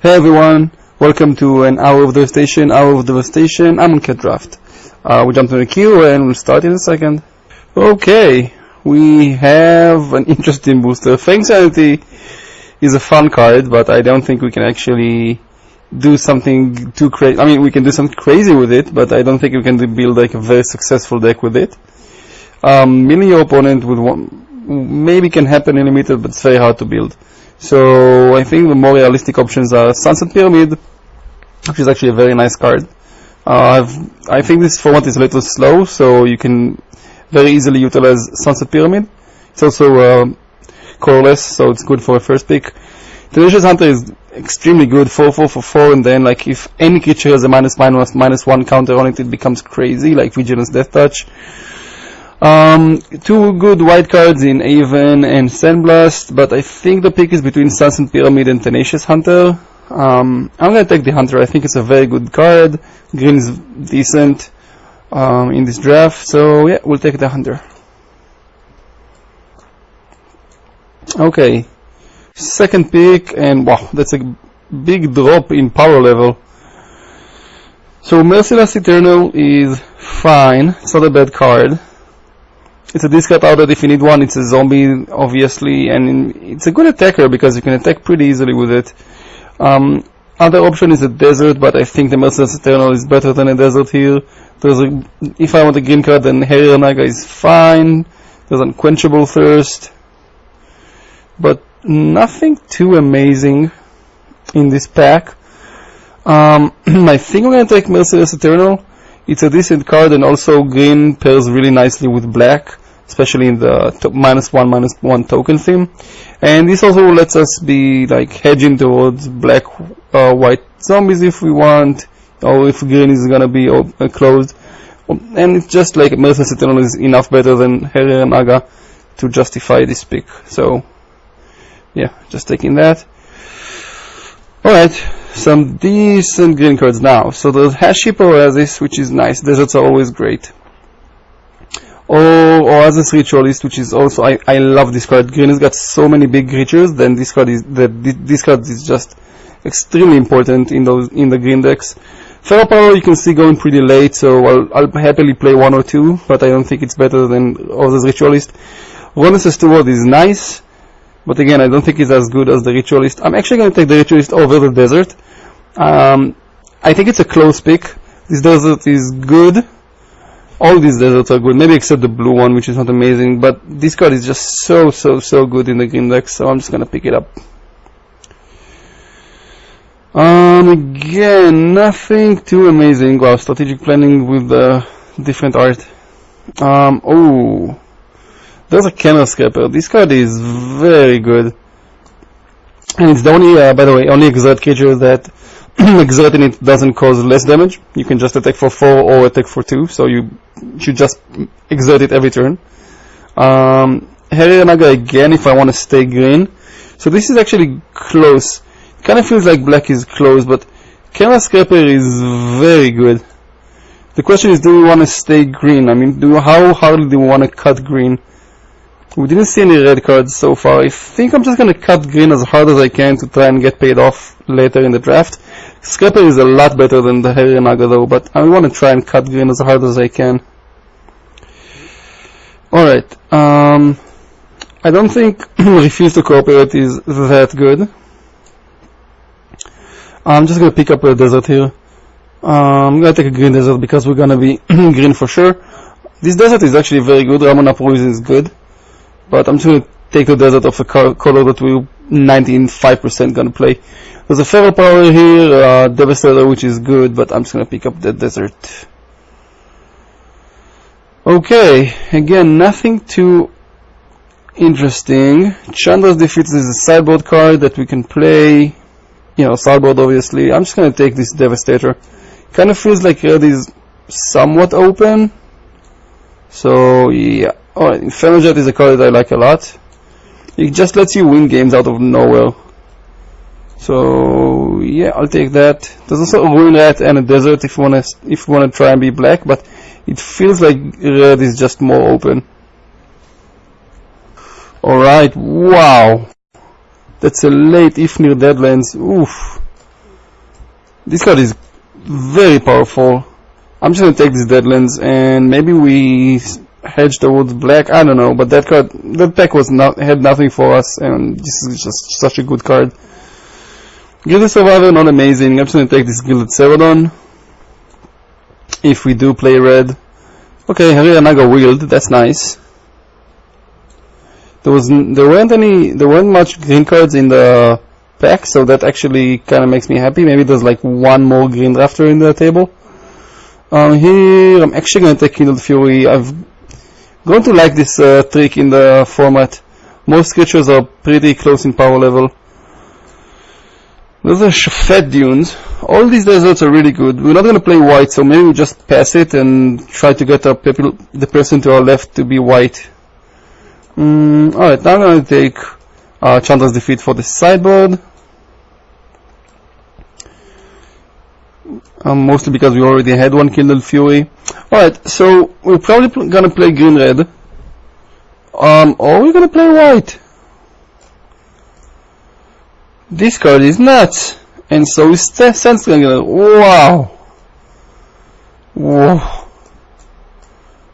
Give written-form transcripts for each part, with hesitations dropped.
Hey everyone, welcome to an hour of Devastation. I'm on Cat Draft. We jumped in the queue and we'll start in a second. Okay, we have an interesting booster. Fang Sanity is a fun card, but I don't think we can actually do something too crazy. I mean, we can do something crazy with it, but I don't think we can build like a very successful deck with it. Milling your opponent with one maybe can happen in limited, but it's very hard to build. So I think the more realistic options are Sunset Pyramid, which is actually a very nice card. I think this format is a little slow, so you can very easily utilize Sunset Pyramid. It's also colorless, so it's good for a first pick. Tenacious Hunter is extremely good, 4/4 for 4, and then like if any creature has a -1 counter on it, it becomes crazy, like Vigilance Death Touch. Two good white cards in Aven and Sandblast, but I think the pick is between Sunset Pyramid and Tenacious Hunter. I'm gonna take the Hunter. I think it's a very good card. Green is decent in this draft, so yeah, we'll take the Hunter. Okay, second pick, and wow, that's a big drop in power level. So Merciless Eternal is fine. It's not a bad card. It's a discard outlet if you need one. It's a zombie, obviously, and it's a good attacker because you can attack pretty easily with it. Other option is a desert, but I think the Merciless Eternal is better than a desert here. If I want a green card, then Harrier Naga is fine. There's Unquenchable Thirst, but nothing too amazing in this pack. I think I'm gonna take Merciless Eternal. It's a decent card, and also green pairs really nicely with black, especially in the -1/-1 token theme. And this also lets us be like hedging towards black white zombies if we want, or if green is gonna be closed. And it's just like Merciless Eternal is enough better than Harrier Naga to justify this pick. So yeah, just taking that. Alright, some decent green cards now. So there's Haship Oasis, which is nice. Deserts are always great. Or Oasis Ritualist, which is also, I love this card. Green has got so many big creatures, then this card is just extremely important in the green decks. Feral Power you can see going pretty late, so I'll happily play one or two, but I don't think it's better than Oasis Ritualist. Ronus Steward is nice, but again, I don't think it's as good as the Ritualist. I'm actually going to take the Ritualist over the Desert. I think it's a close pick. This Desert is good. All these Deserts are good, maybe except the blue one, which is not amazing. But this card is just so good in the green deck, so I'm just going to pick it up. Again, nothing too amazing. Wow, strategic planning with the different art. Oh. There's a Camera Scraper. This card is very good. And it's the only, by the way, only exert creature that exerting it doesn't cause less damage. You can just attack for 4 or attack for 2, so you should just exert it every turn. Harrier Naga again if I want to stay green. So this is actually close. It kind of feels like black is close, but Camera Scraper is very good. The question is, do we want to stay green? I mean, how hard do we want to cut green? We didn't see any red cards so far. I think I'm just going to cut green as hard as I can to try and get paid off later in the draft. Scraper is a lot better than the Harrier Naga though, but I want to try and cut green as hard as I can. Alright, I don't think Refuse to Cooperate is that good. I'm just going to pick up a desert here. I'm going to take a green desert because we're going to be green for sure. This desert is actually very good. Ramona Poison is good. But I'm just going to take the desert of a color that we're 95% going to play. There's a Feral Power here, Devastator, which is good, but I'm just going to pick up the desert. Okay, again, nothing too interesting. Chandra's Defeat is a sideboard card that we can play. You know, sideboard obviously. I'm just going to take this Devastator. Kind of feels like red is somewhat open. So, yeah. Alright, Inferno Jet is a card that I like a lot. It just lets you win games out of nowhere. So, yeah, I'll take that. There's also a Ruin Rat and a Desert if you wanna try and be black, but it feels like red is just more open. Alright, wow. That's a late Ifnir Deadlands. Oof. This card is very powerful. I'm just gonna take this Deadlands and maybe we hedge towards black. I don't know, but that card, that pack had nothing for us, and this is just such a good card. Gilded Survivor, not amazing. I'm just gonna take this Gilded Celadon. If we do play red, okay, Harira Naga wheeled. That's nice. There weren't much green cards in the pack, so that actually kind of makes me happy. Maybe there's like one more green drafter in the table. Here, I'm actually going to take Kindled Fury. I've going to like this trick in the format. Most creatures are pretty close in power level. Those are Shafet Dunes. All these deserts are really good. We're not going to play white, so maybe we just pass it and try to get the person to our left to be white. Alright, now I'm going to take Chandra's Defeat for the sideboard. Mostly because we already had one Kindled Fury. Alright, so we're probably gonna play green-red. Or we're gonna play white. This card is nuts. And so is Sandstringer. Wow. Whoa.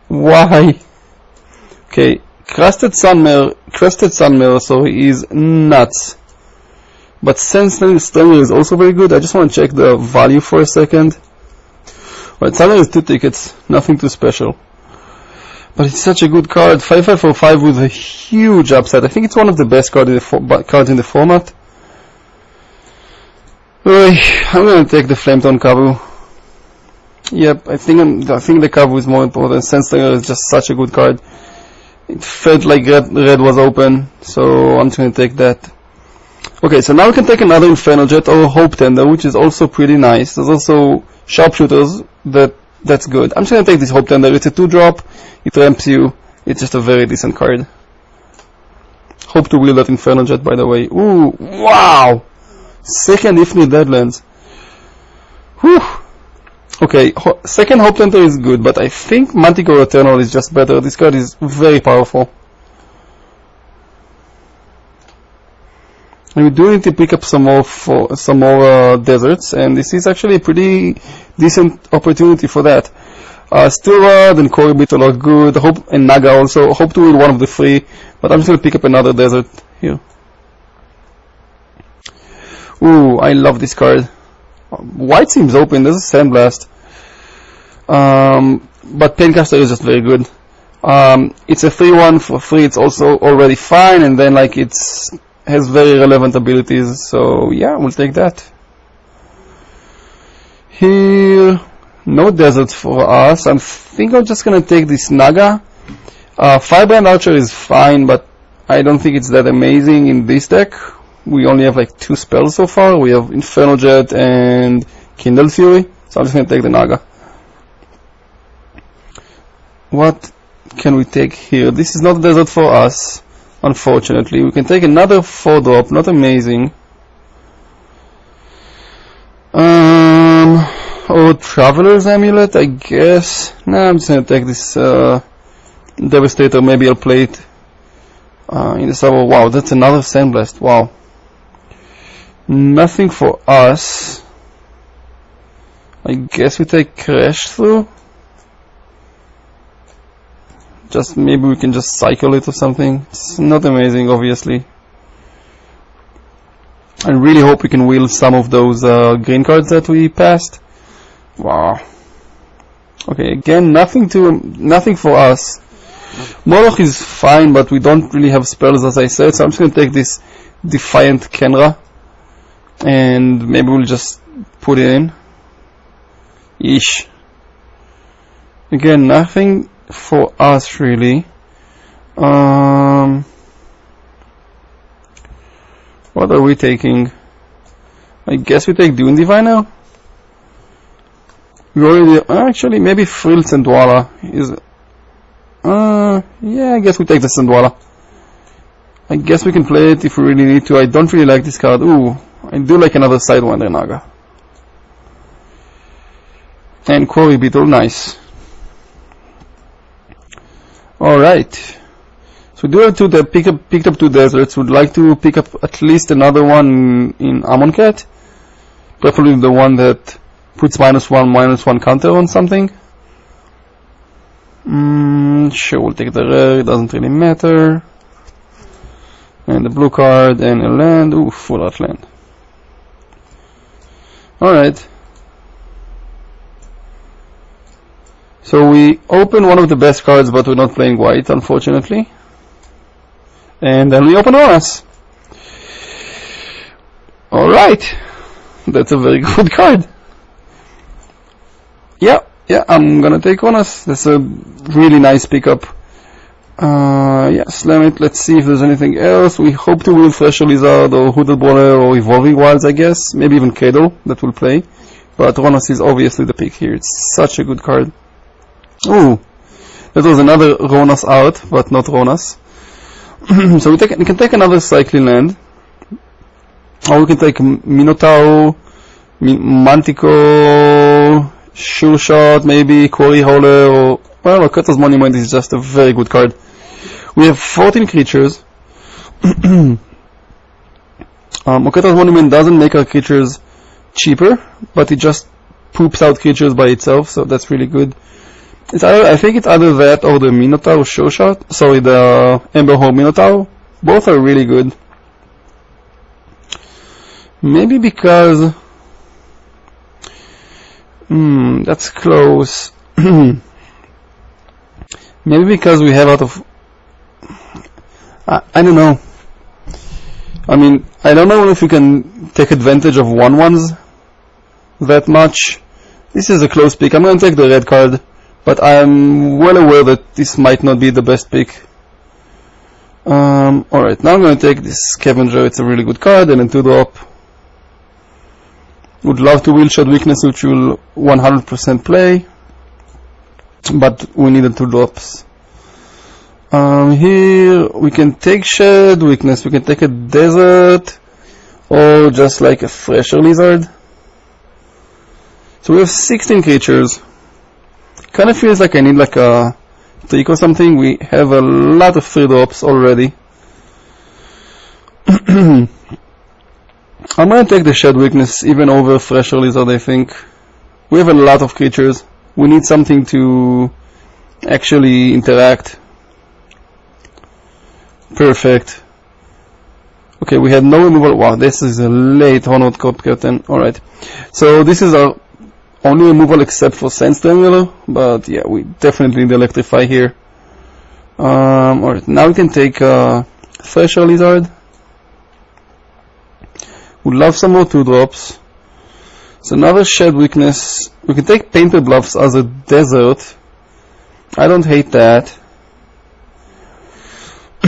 Why? Okay, Crusted Sunmare, so he is nuts. But Sandstringer is also very good. I just want to check the value for a second. Right, Sunmare is 2 tickets, nothing too special. But it's such a good card. 5/5 for 5 with a huge upside. I think it's one of the best cards in the format. I'm gonna take the Flametone Kavu. Yep, I think the Kavu is more important. Sandstringer is just such a good card. It felt like red was open, so I'm just gonna take that. Okay, so now we can take another Infernal Jet or Hope Tender, which is also pretty nice. There's also Sharpshooters, that's good. I'm just gonna take this Hope Tender. It's a 2-drop, it ramps you, it's just a very decent card. Hope to wield that Infernal Jet, by the way. Ooh, wow! Second Ifni Deadlands. Whew! Okay, second Hope Tender is good, but I think Manticore Eternal is just better. This card is very powerful. And we do need to pick up some more deserts, and this is actually a pretty decent opportunity for that. Stura, then Koribit are good, and Naga also. Hope to win one of the 3, but I'm just going to pick up another desert here. Ooh, I love this card. White seems open, there's a Sandblast. But Paincaster is just very good. It's a 3/1 for free, it's also already fine, and then like has very relevant abilities, so yeah, we'll take that. Here, no deserts for us. I think I'm just gonna take this Naga. Firebrand Archer is fine, but I don't think it's that amazing in this deck. We only have like 2 spells so far. We have Infernal Jet and Kindled Fury, so I'm just gonna take the Naga. What can we take here? This is not a desert for us, unfortunately. We can take another 4-drop, not amazing. Or Traveler's Amulet, I guess. Nah, I'm just gonna take this Devastator. Maybe I'll play it in the summer. Wow, that's another Sandblast. Wow. Nothing for us. I guess we take Crash Through. Just maybe we can just cycle it or something. It's not amazing, obviously. I really hope we can wheel some of those green cards that we passed. Wow. Okay, again, nothing for us. Moloch is fine, but we don't really have spells, as I said, so I'm just gonna take this Defiant Kenra, and maybe we'll just put it in. Yeesh. Again, nothing for us really. What are we taking? I guess we take Dune Diviner. We already actually maybe Frill Sandwala is. Yeah, I guess we take the Sandwala. I guess we can play it if we really need to. I don't really like this card. Ooh, I do like another Sidewinder Naga. And Quarry Beetle, nice. Alright. So we do have picked up 2 deserts. Would like to pick up at least another one in Amonkhet. Preferably the one that puts -1/-1 counter on something. Sure, we'll take the rare, it doesn't really matter. And the blue card and a land. Ooh, full art land. Alright. So we open one of the best cards, but we're not playing white, unfortunately. And then we open Oras. Alright. That's a very good card. Yeah, I'm gonna take Oras. That's a really nice pickup. Yeah, slam it. Let's see if there's anything else. We hope to win Thresher Lizard or Hooded Brawler or Evolving Wilds, I guess. Maybe even Cradle that will play. But Ronas is obviously the pick here. It's such a good card. Ooh, that was another Ronas art, but not Ronas. So we can take another Cycling land. Or we can take Minotaur, Manticore, Sure Shot, maybe Quarry Hauler, or well, Okata's Monument is just a very good card. We have 14 creatures. Okata's Monument doesn't make our creatures cheaper, but it just poops out creatures by itself, so that's really good. I think it's either that or the Minotaur Sure Shot. Sorry, the Emberhole Minotaur. Both are really good. Maybe because that's close. Maybe because we have out of I don't know. I mean, I don't know if we can take advantage of 1/1s that much. This is a close pick. I'm going to take the red card, but I'm well aware that this might not be the best pick. Alright, now I'm going to take this Scavenger. It's a really good card, and a 2-drop. Would love to Wheelshot Weakness, which will 100% play, but we needed 2 drops. Here we can take Shed Weakness, we can take a Desert, or just like a Thresher Lizard. So we have 16 creatures. Kind of feels like I need like a trick or something. We have a lot of 3 drops already. I'm gonna take the Shed Weakness even over Thresher Lizard, I think. We have a lot of creatures. We need something to actually interact. Perfect. Okay, we had no removal. Wow, this is a late Honored Cop Curtain. Alright. So this is our only removal except for Sand Strangler, but yeah, we definitely need Electrify here. Alright, now we can take Thresher Lizard. Would love some more 2 drops. So another Shed Weakness. We can take Painted Bluffs as a Desert. I don't hate that.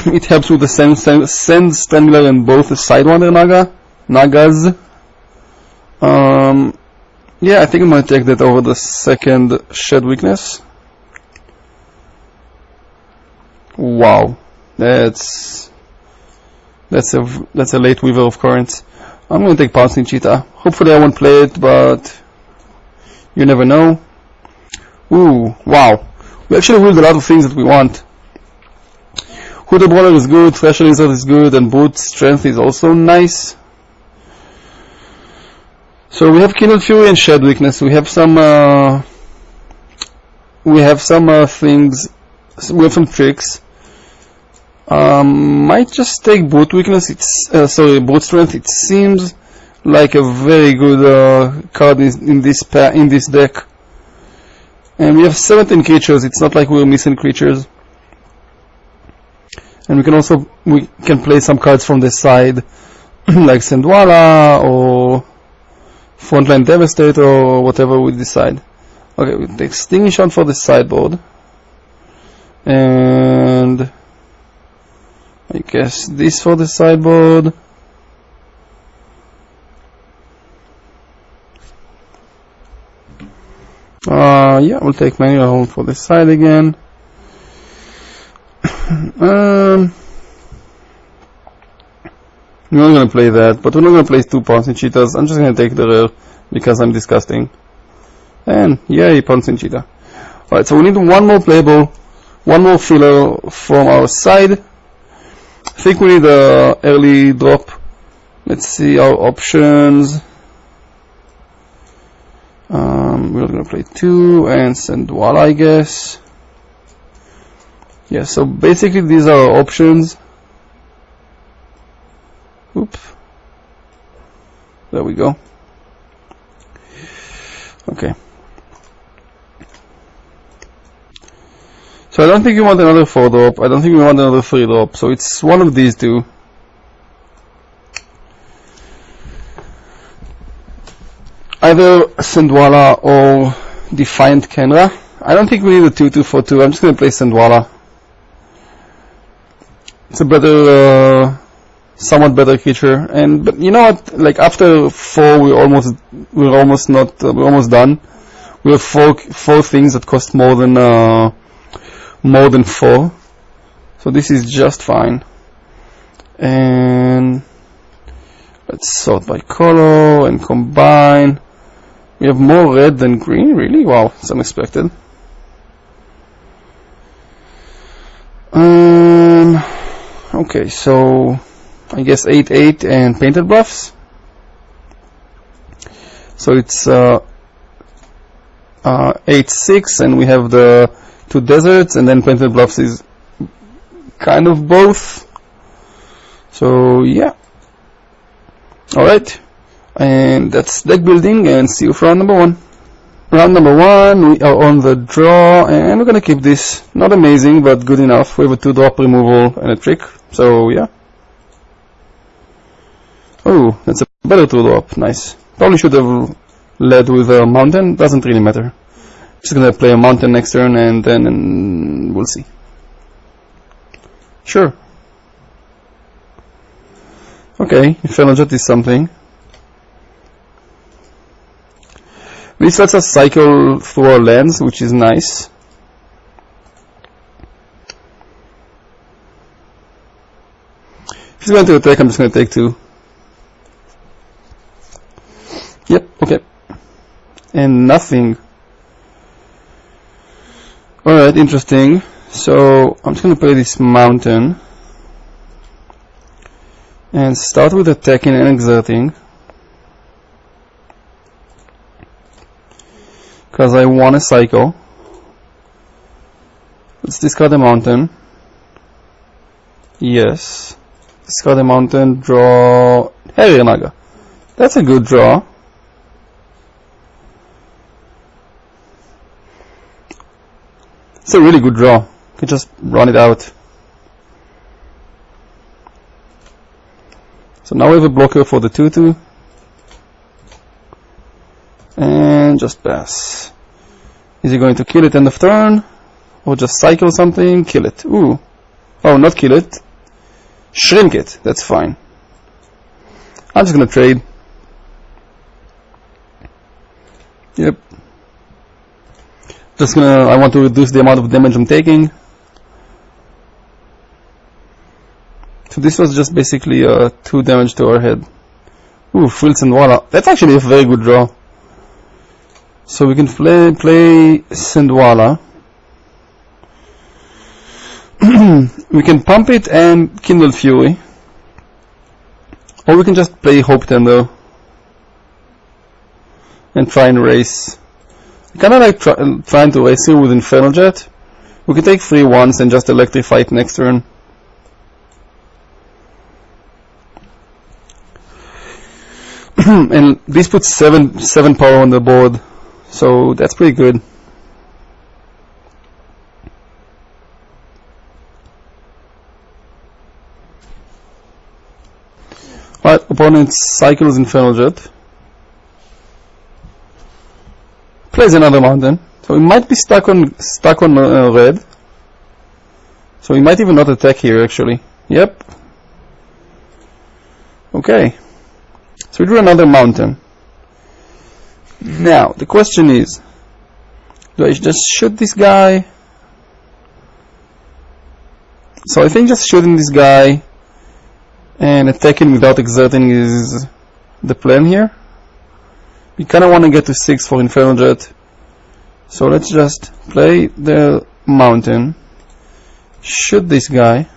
It helps with the Sand Strangler and both the Sidewinder Nagas. Yeah, I think I'm gonna take that over the second Shed Weakness. Wow, that's a late Weaver of Currents. I'm going to take Pouncing Cheetah. Hopefully I won't play it, but you never know. Ooh, wow. We actually wheeled a lot of things that we want. Hooded Brawler is good, Thresher Lizard is good, and Brute Strength is also nice. So we have Kindled Fury and Shed Weakness. We have some things. We have some tricks. Might just take Brute Weakness. Brute Strength. It seems like a very good card in this deck. And we have 17 creatures. It's not like we're missing creatures. And we can play some cards from the side, like Sandwala or Frontline Devastator or whatever we decide. Okay, we take Stinging Shot for the sideboard, and I guess this for the sideboard. Yeah, we'll take Manual Home for the side again. We're not gonna play that, but we're not gonna play 2 Pouncing Cheetahs. I'm just gonna take the rare because I'm disgusting. And yay, Pouncing Cheetah. Alright, so we need one more playable, one more filler from our side. I think we need a early drop. Let's see our options. We're gonna play 2 and send voila, I guess. Yeah, so basically these are our options. Oops. There we go. Okay. So I don't think we want another 4 drop. I don't think we want another 3 drop. So it's one of these two. Either Sandwala or Defiant Kenra. I don't think we need a 2-2 for 2. I'm just going to play Sandwala. It's a better, somewhat better creature. But you know what? Like after 4, we're almost done. We have four things that cost more than 4. So this is just fine. And let's sort by color and combine. We have more red than green, really? Wow, it's unexpected. Okay, so I guess 8-8 and painted buffs. So it's 8-6, and we have the 2 deserts, and then painted bluffs is kind of both. So yeah. Alright. And that's deck building, and see you for round number 1. Round number 1, we are on the draw, and we're gonna keep this. Not amazing, but good enough. We have a 2-drop removal and a trick, so yeah. Oh, that's a better 2-drop, nice. Probably should have led with a mountain, doesn't really matter. Just gonna play a mountain next turn, and then we'll see. Sure. Okay, Infernal Jet is something. This lets us cycle through our lands, which is nice. If he's going to attack, I'm just going to take 2. Yep, okay. And nothing. Alright, interesting. So, I'm just going to play this mountain. And start with attacking and exerting. Because I want a cycle. Let's discard the mountain. Yes. Discard the mountain, draw Harrier Naga. That's a good draw. It's a really good draw. You can just run it out. So now we have a blocker for the 2-2. And just pass. Is he going to kill it end of turn? Or just cycle something? Kill it. Ooh. Oh, not kill it. Shrink it. That's fine. I'm just gonna trade. Yep. I want to reduce the amount of damage I'm taking. So this was just basically 2 damage to our head. Ooh, Frills and Walla. That's actually a very good draw. So we can play Sandwala. We can pump it and Kindle Fury. Or we can just play Hope Tender and try and race. I kinda like trying to race here with Infernal Jet. We can take 3 once and just electrify it next turn. And this puts 7 power on the board. So that's pretty good. Alright, opponent cycles Infernal Jet. Plays another mountain. So he might be stuck on red. So he might even not attack here actually. Yep. Okay. So we drew another mountain. Now, the question is, do I just shoot this guy? So I think just shooting this guy and attacking without exerting is the plan here. We kinda wanna get to 6 for Infernal Jet. So let's just play the mountain, shoot this guy.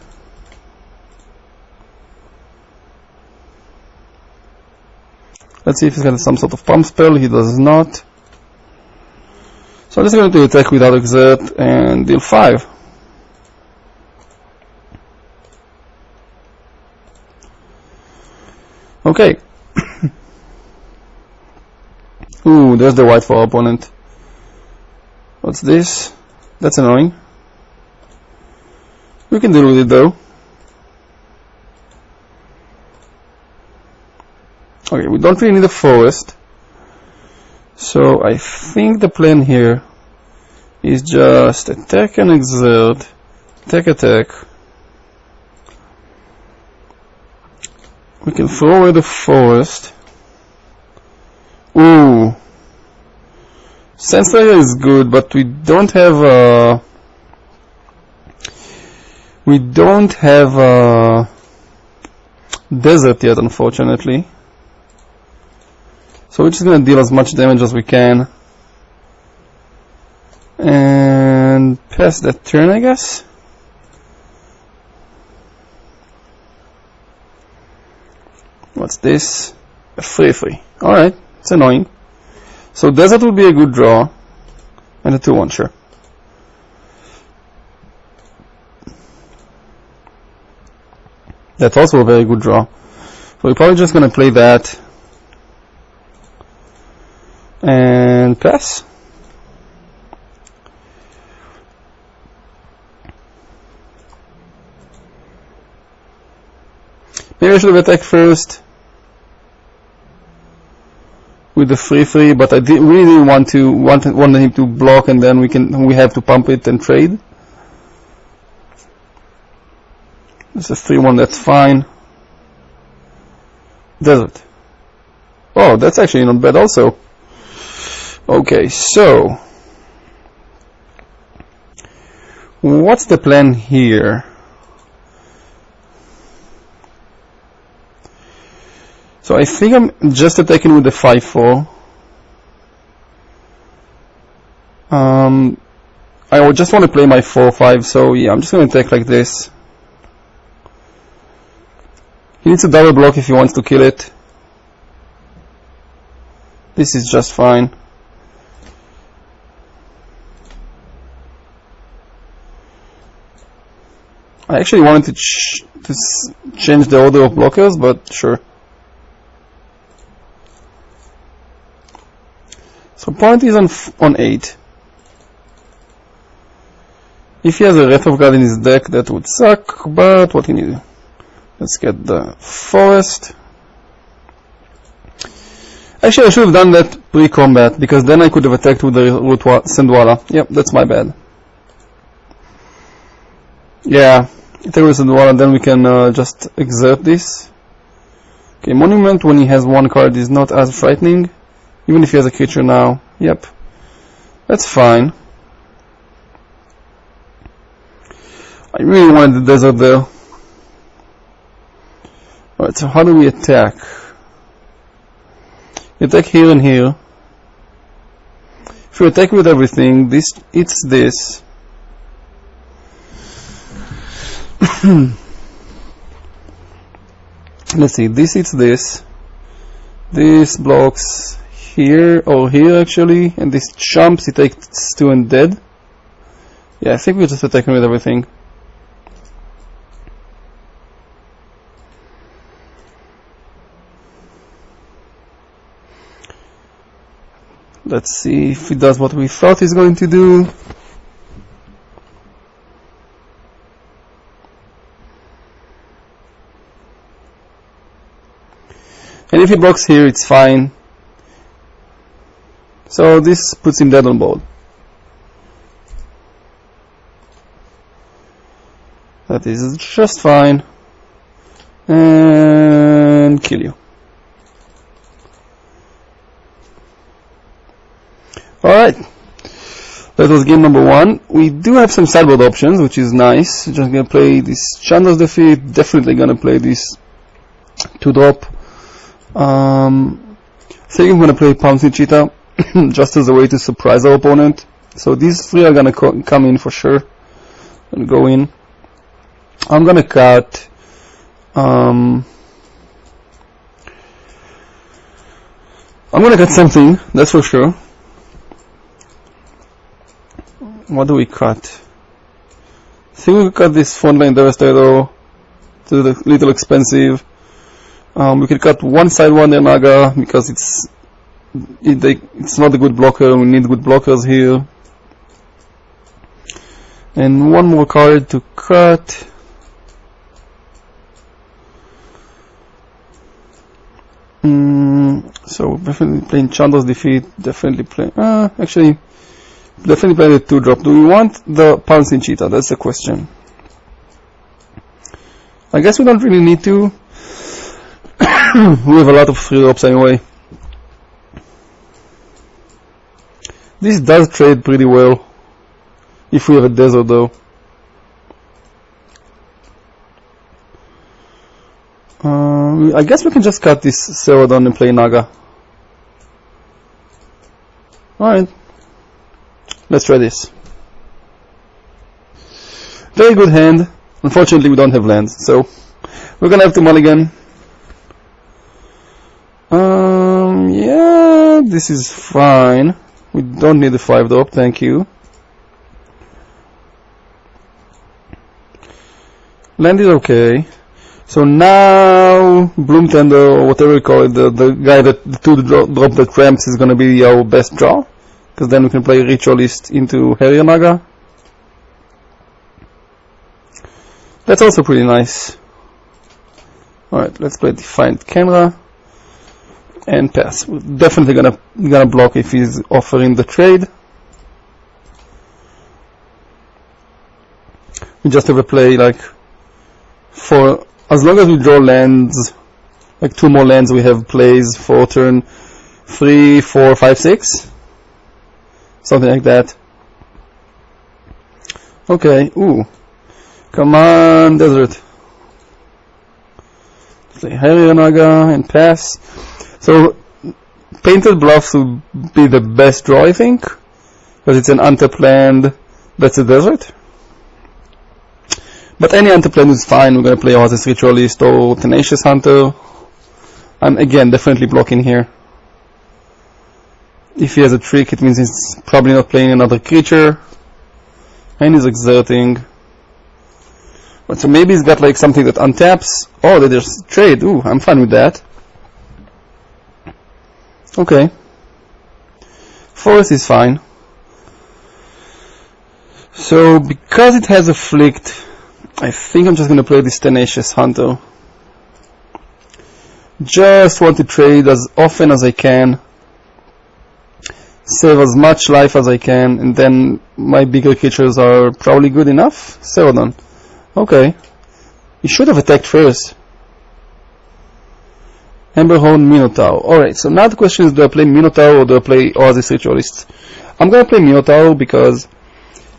Let's see if he's got some sort of pump spell. He does not. So I'm just going to attack without exert and deal 5. Okay. Ooh, there's the white for our opponent. What's this? That's annoying. We can deal with it though. Okay, we don't really need a forest. So I think the plan here is just attack and exert, attack. We can throw away the forest. Ooh, Sense Layer is good, but we don't have a desert yet, unfortunately. So we're just gonna deal as much damage as we can and pass that turn, I guess. What's this? A 3/3. Alright, it's annoying. So desert will be a good draw, and a 2/1, sure. That's also a very good draw. So we're probably just gonna play that and pass. Maybe I should have attacked first with the 3/3, but I really didn't want him to block, and then we have to pump it and trade. It's a 3/1, that's fine. Desert. Oh, that's actually not bad also. Okay, so what's the plan here? So I think I'm just attacking with the 5/4. I would just want to play my 4/5, so yeah, I'm just going to attack like this. He needs a double block if he wants to kill it. This is just fine. I actually wanted to change the order of blockers, but sure. So point is on 8. If he has a Wrath of God in his deck, that would suck, but what can you do? Let's get the forest. Actually, I should have done that pre-combat, because then I could have attacked with the Sandwala. Yep, that's my bad. Yeah, attack with Sandwala, then we can just exert this. Okay, Monument when he has one card is not as frightening, even if he has a creature now. Yep, that's fine. I really wanted the desert there. Alright, so how do we attack? We attack here and here. If we attack with everything, this eats this. Let's see, this eats this. This blocks here or here actually, and this jumps, it takes 2 and dead. Yeah, I think we're just attacking with everything. Let's see if he does what we thought he's going to do. And if he blocks here, it's fine. So this puts him dead on board. That is just fine. And kill you. Alright, that was game number 1. We do have some sideboard options, which is nice. Just gonna play this Chandra's Defeat, definitely gonna play this 2-drop. I think I'm gonna play Pouncing Cheetah, just as a way to surprise our opponent. So these 3 are gonna come in for sure, and go in. I'm gonna cut I'm gonna cut something, that's for sure. What do we cut? I think we cut this frontline Devastator. It's a little expensive. We can cut one side Wonder Naga because it's not a good blocker. We need good blockers here. And one more card to cut. So definitely playing Chandra's Defeat. Definitely playing. Actually, definitely playing the 2-drop. Do we want the Pouncing Cheetah? That's the question. I guess we don't really need to. We have a lot of 3-drops anyway. This does trade pretty well if we have a desert though. I guess we can just cut this Cerodon and play Naga. Alright, let's try this. Very good hand. Unfortunately we don't have lands, so we're gonna have to mulligan. Yeah, this is fine. We don't need a 5-drop, thank you. Land is okay. So now, Bloom Tender, or whatever you call it, the guy that, the 2-drop that ramps is gonna be our best draw. Because then we can play Ritualist into Harrier Naga. That's also pretty nice. Alright, let's play Defiant Kenra. And pass. We're definitely gonna block if he's offering the trade. We just have a play like for as long as we draw lands, like 2 more lands, we have plays for turn 3, 4, 5, 6, something like that. Okay. Ooh, come on, Desert. Play Harrier Naga and pass. So, Painted Bluffs would be the best draw, I think, because it's an untapped land that's a desert. But any untapped land is fine. We're going to play Oasis Ritualist or Tenacious Hunter. I'm again definitely blocking here. If he has a trick, it means he's probably not playing another creature. And he's exerting. But so maybe he's got like something that untaps. Oh, there's trade. Ooh, I'm fine with that. Okay. Forest is fine. So, because it has Afflict, I think I'm just going to play this Tenacious Hunter. Just want to trade as often as I can. Save as much life as I can, and then my bigger creatures are probably good enough. Cerodon. Okay. You should have attacked first. Emberhorn Minotaur. Alright, so now the question is, do I play Minotaur or do I play Oasis Ritualist? I'm gonna play Minotaur because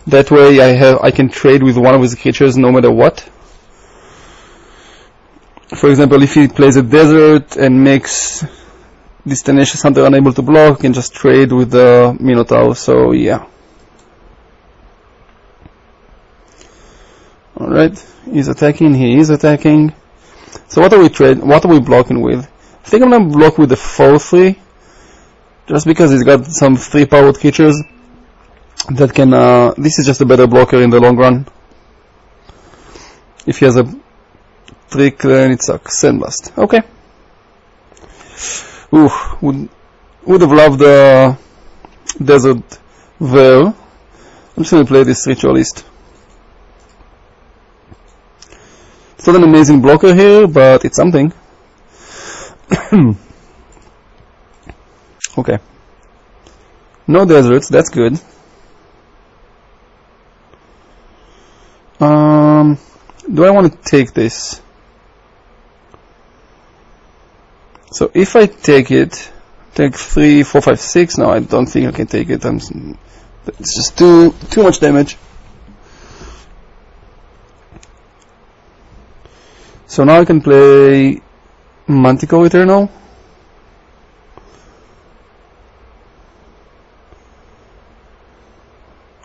that way I can trade with one of his creatures no matter what. For example, if he plays a desert and makes this Tenacious Hunter unable to block, I can just trade with the Minotaur, so yeah. Alright, he's attacking, he is attacking. So what are we blocking with? I think I'm gonna block with the 4/3, just because he's got some 3-powered creatures that can, this is just a better blocker in the long run. If he has a trick, then it sucks. Sandblast. Okay. Ooh, would have loved the Desert there. I'm just gonna play this Ritualist. It's not an amazing blocker here, but it's something. Okay. No deserts, that's good. Do I want to take this? So if I take it, take 3, 4, 5, 6. No, I don't think I can take it. It's just too much damage. So now I can play Manticore Eternal.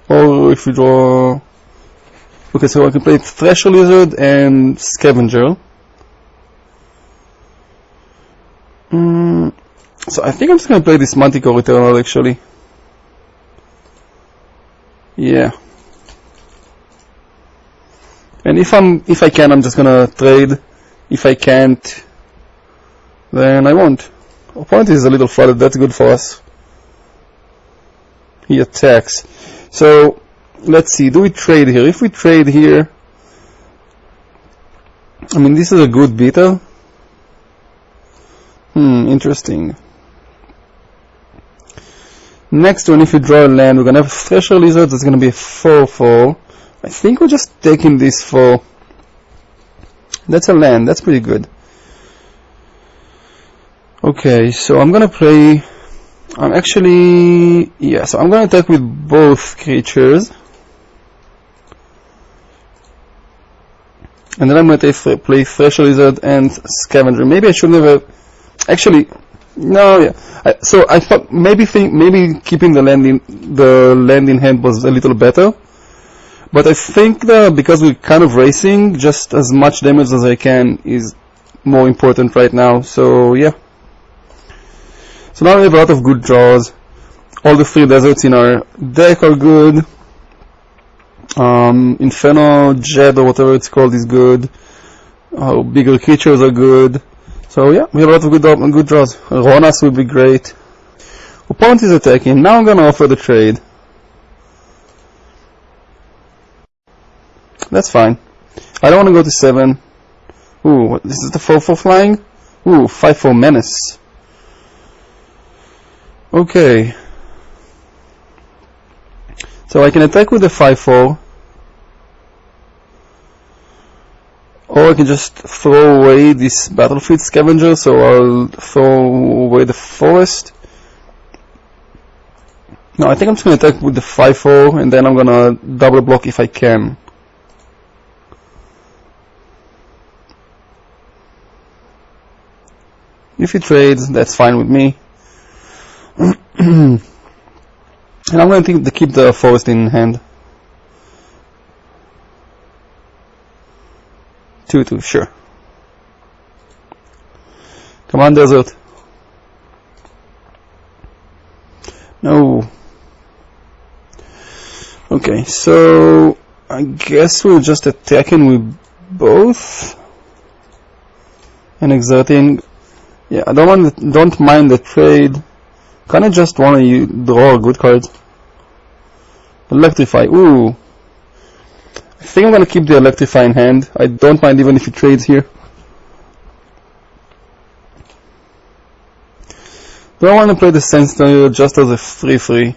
Or if we draw... Okay, so I can play Thresher Lizard and Scavenger. So I think I'm just going to play this Manticore Eternal actually. Yeah. And if I can, I'm just gonna trade. If I can't, then I won't. Opponent is a little flooded, that's good for us. He attacks. So, let's see, do we trade here? If we trade here, I mean, this is a good beater. Interesting. Next one, if we draw a land, we're gonna have Thresher Lizard, that's gonna be a 4/4. I think we're just taking this for... That's a land, that's pretty good. Okay, so I'm gonna play... I'm actually... Yeah, so I'm gonna attack with both creatures. And then I'm gonna play Thresher Lizard and Scavenger. Maybe I shouldn't have... Actually, no, yeah. So I thought maybe keeping the land in hand was a little better. But I think that because we're kind of racing, just as much damage as I can is more important right now. So yeah. So now we have a lot of good draws. All the 3 deserts in our deck are good. Inferno Jet or whatever it's called is good. Our bigger creatures are good. So yeah, we have a lot of good draws. Ronas would be great. Opponent is attacking. Now I'm gonna offer the trade. That's fine. I don't want to go to 7. Ooh, what, this is the 4/4 flying? Ooh, 5/4 menace. Okay. So I can attack with the 5/4. Or I can just throw away this battlefield scavenger, so I'll throw away the forest. No, I think I'm just going to attack with the 5/4, and then I'm going to double block if I can. If he trades, that's fine with me. And I'm going to keep the forest in hand. 2/2, sure. Come on, desert. No. Okay, so I guess we're just attacking with both and exerting. Yeah, I don't mind the trade. Kinda just wanna draw a good card. Electrify. Ooh. I think I'm gonna keep the Electrify in hand. I don't mind even if he trades here. Do I want to play the Sentinel just as a 3/3?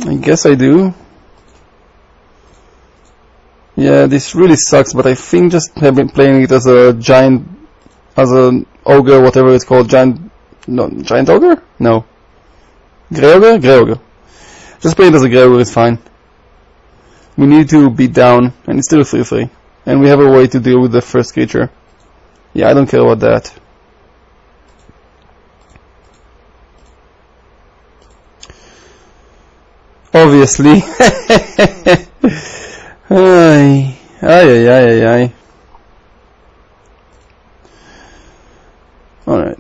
I guess I do. Yeah, this really sucks, but I think just have been playing it as a giant, as an ogre, whatever it's called, giant ogre? No. Grey ogre? Grey ogre. Just play it as a grey ogre is fine. We need to beat down, and it's still a 3/3. And we have a way to deal with the first creature. Yeah, I don't care about that. Obviously. Ay. Alright.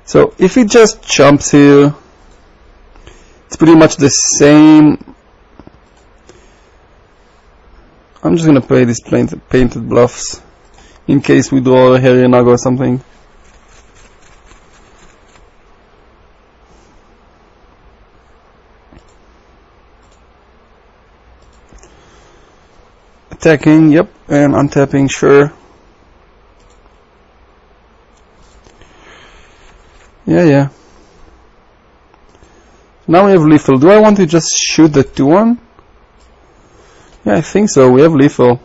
So, if he just jumps here, it's pretty much the same. I'm just gonna play these painted bluffs in case we draw a Harry Naga or something. Attacking, yep, and untapping, sure. Yeah. Now we have lethal. Do I want to just shoot the 2/1? Yeah, I think so. We have lethal.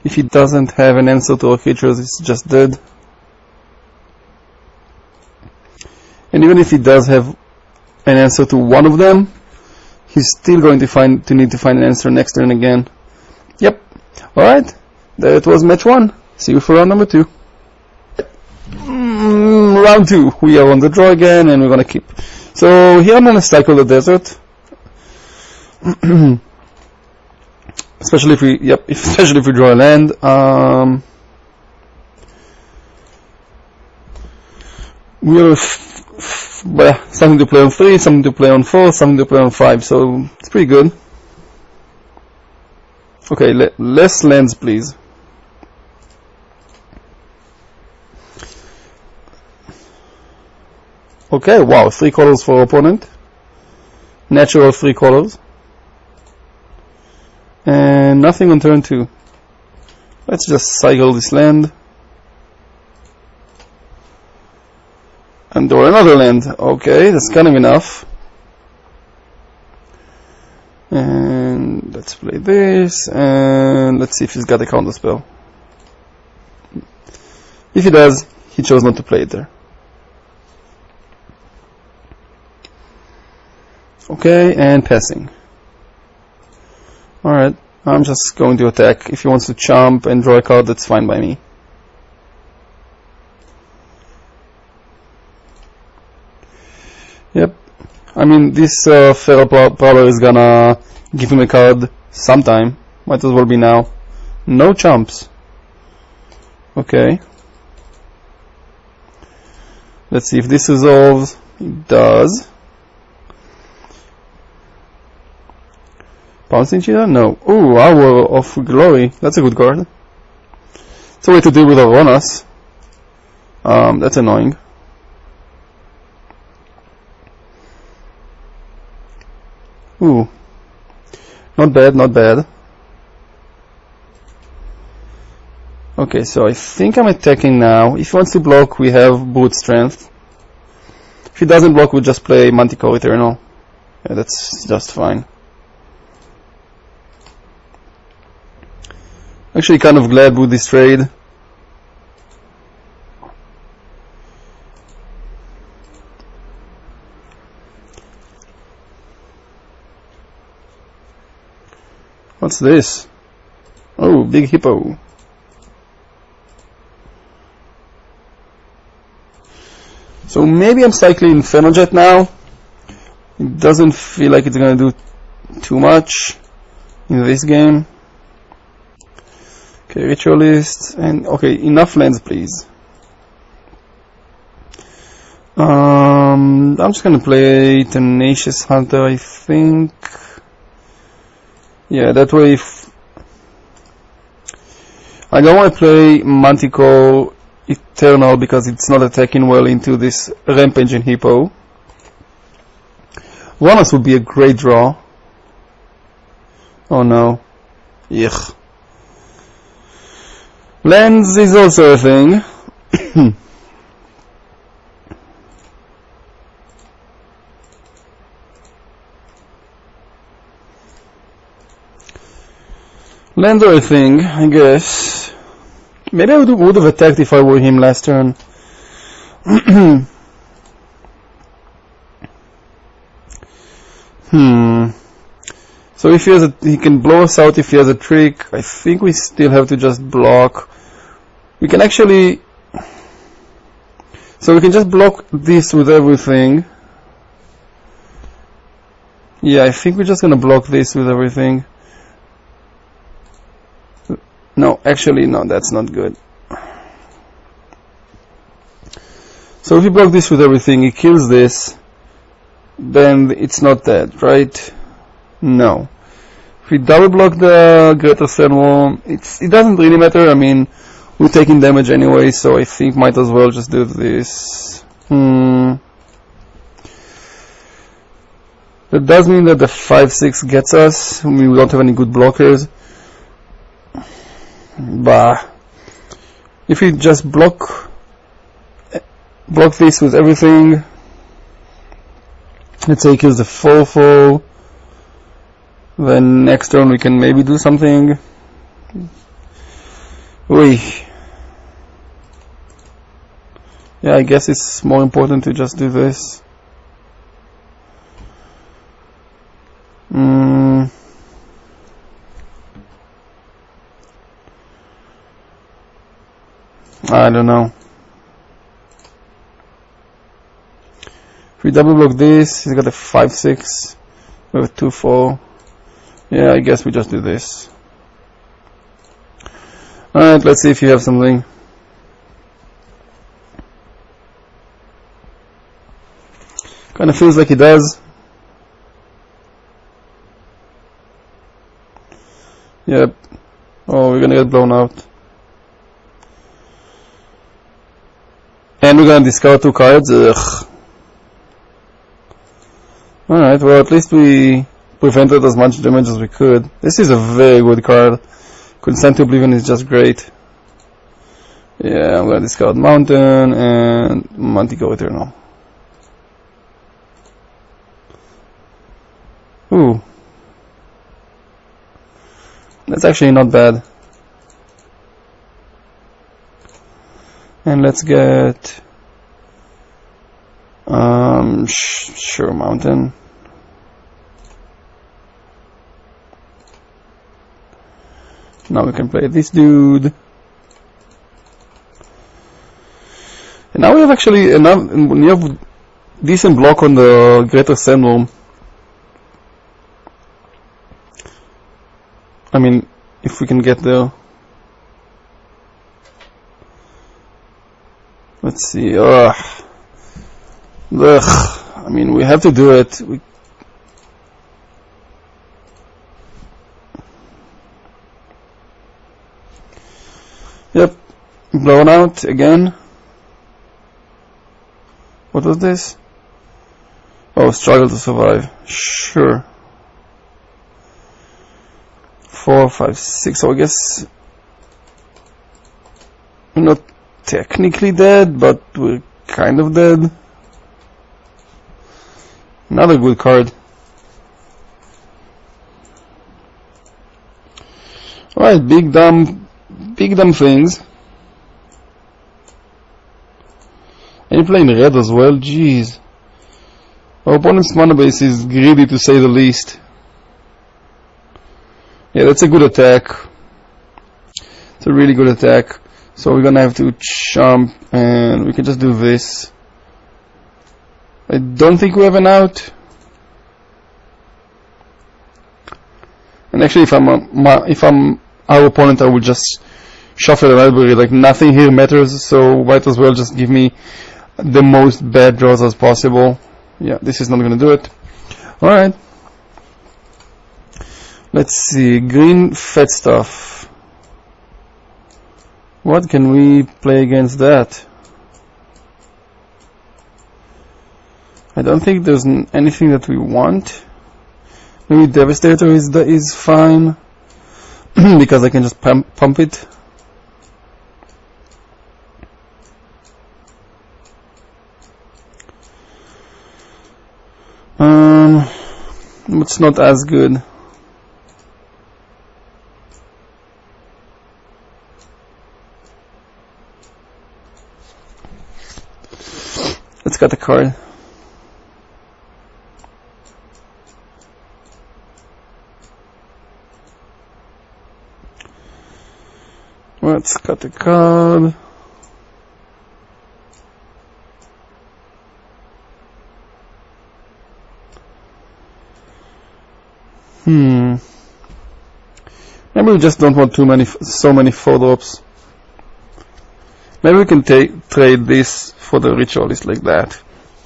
If he doesn't have an answer to our creatures, it's just dead. And even if he does have an answer to one of them, he's still going to need to find an answer next turn again. Yep. Alright. There it was, match 1. See you for round number 2. Round 2. We are on the draw again, and we're gonna keep. So here I'm gonna cycle the desert. especially if we, especially if we draw a land. We have something to play on 3, something to play on 4, something to play on 5, so it's pretty good. Okay, less lands, please. Okay, wow, 3 colors for opponent. Natural 3 colors. And nothing on turn 2. Let's just cycle this land. And draw another land. Okay, that's kind of enough. And let's play this, and let's see if he's got a counter spell. If he does, he chose not to play it there. Okay, and passing. Alright, I'm just going to attack. If he wants to chomp and draw a card, that's fine by me. Yep. I mean, this Feral Prowler is gonna give him a card sometime. Might as well be now. No chomps. Okay. Let's see if this resolves. It does. Pouncing Cheetah? No. Ooh, Hour of Glory. That's a good card. It's a way to deal with Aronas. That's annoying. Ooh. Not bad, not bad. Okay, so I think I'm attacking now. If he wants to block, we have Brute Strength. If he doesn't block, we'll just play Manticore Eternal. Yeah, that's just fine. Actually, kind of glad with this trade. What's this? Oh, big hippo. So maybe I'm cycling Inferno Jet now. It doesn't feel like it's gonna do too much in this game. Okay, Ritualist, and okay, enough lands, please. I'm just gonna play Tenacious Hunter, I think. Yeah, that way if I don't want to play Manticore Eternal because it's not attacking well into this Rampaging Hippo. Ronas would be a great draw. Oh no. Yuck. Lands is also a thing. Lands are a thing, I guess. Maybe I would have attacked if I were him last turn. So if he has he can blow us out if he has a trick. I think we still have to just block. We can actually, so we can just block this with everything. Yeah, I think we're just gonna block this with everything. No, actually, no, that's not good. So if we block this with everything, he kills this, then it's not dead, right? No. If we double block the Greater Sandworm, it doesn't really matter. I mean, we're taking damage anyway, so I think might as well just do this. That does mean that the 5/6 gets us. I mean, we don't have any good blockers. Bah. If we just block this with everything, let's say he kills the 4/4, then next turn we can maybe do something. Oi. Yeah, I guess it's more important to just do this. I don't know. If we double block this, he's got a 5/6 with a 2/4. Yeah, I guess we just do this. Alright, let's see if you have something. Kinda feels like he does. Yep. Oh, we're gonna get blown out. And we're gonna discard 2 cards. Ugh. Alright, well, at least we prevented as much damage as we could. This is a very good card. Consent Oblivion is just great. Yeah, I'm gonna discard Mountain and Manticore Eternal. Ooh. That's actually not bad. And let's get sure, Mountain. Now we can play this dude. And now we have actually enough, we have decent block on the Greater Sandworm. I mean, if we can get there. Let's see. Ugh. I mean, we have to do it. Yep. Blown out again. What was this? Oh, struggle to survive. Sure. 4, 5, 6. So I guess we're not technically dead, but we're kind of dead. Another good card. Alright, big dumb things. And you're playing red as well, jeez. Our opponent's mana base is greedy to say the least. Yeah, that's a good attack. It's a really good attack. So we're gonna have to jump, and we can just do this. I don't think we have an out. And actually, if I'm our opponent, I will just shuffle the library. Like, nothing here matters, so might as well just give me the most bad draws as possible. Yeah, this is not gonna do it. Alright. Let's see. Green fat stuff. What can we play against that? I don't think there's anything that we want. Maybe Devastator is fine. Because I can just pump it. It's not as good. Let's cut the card. Let's cut the card. Maybe we just don't want so many 4-drops. Maybe we can trade this for the ritualist like that.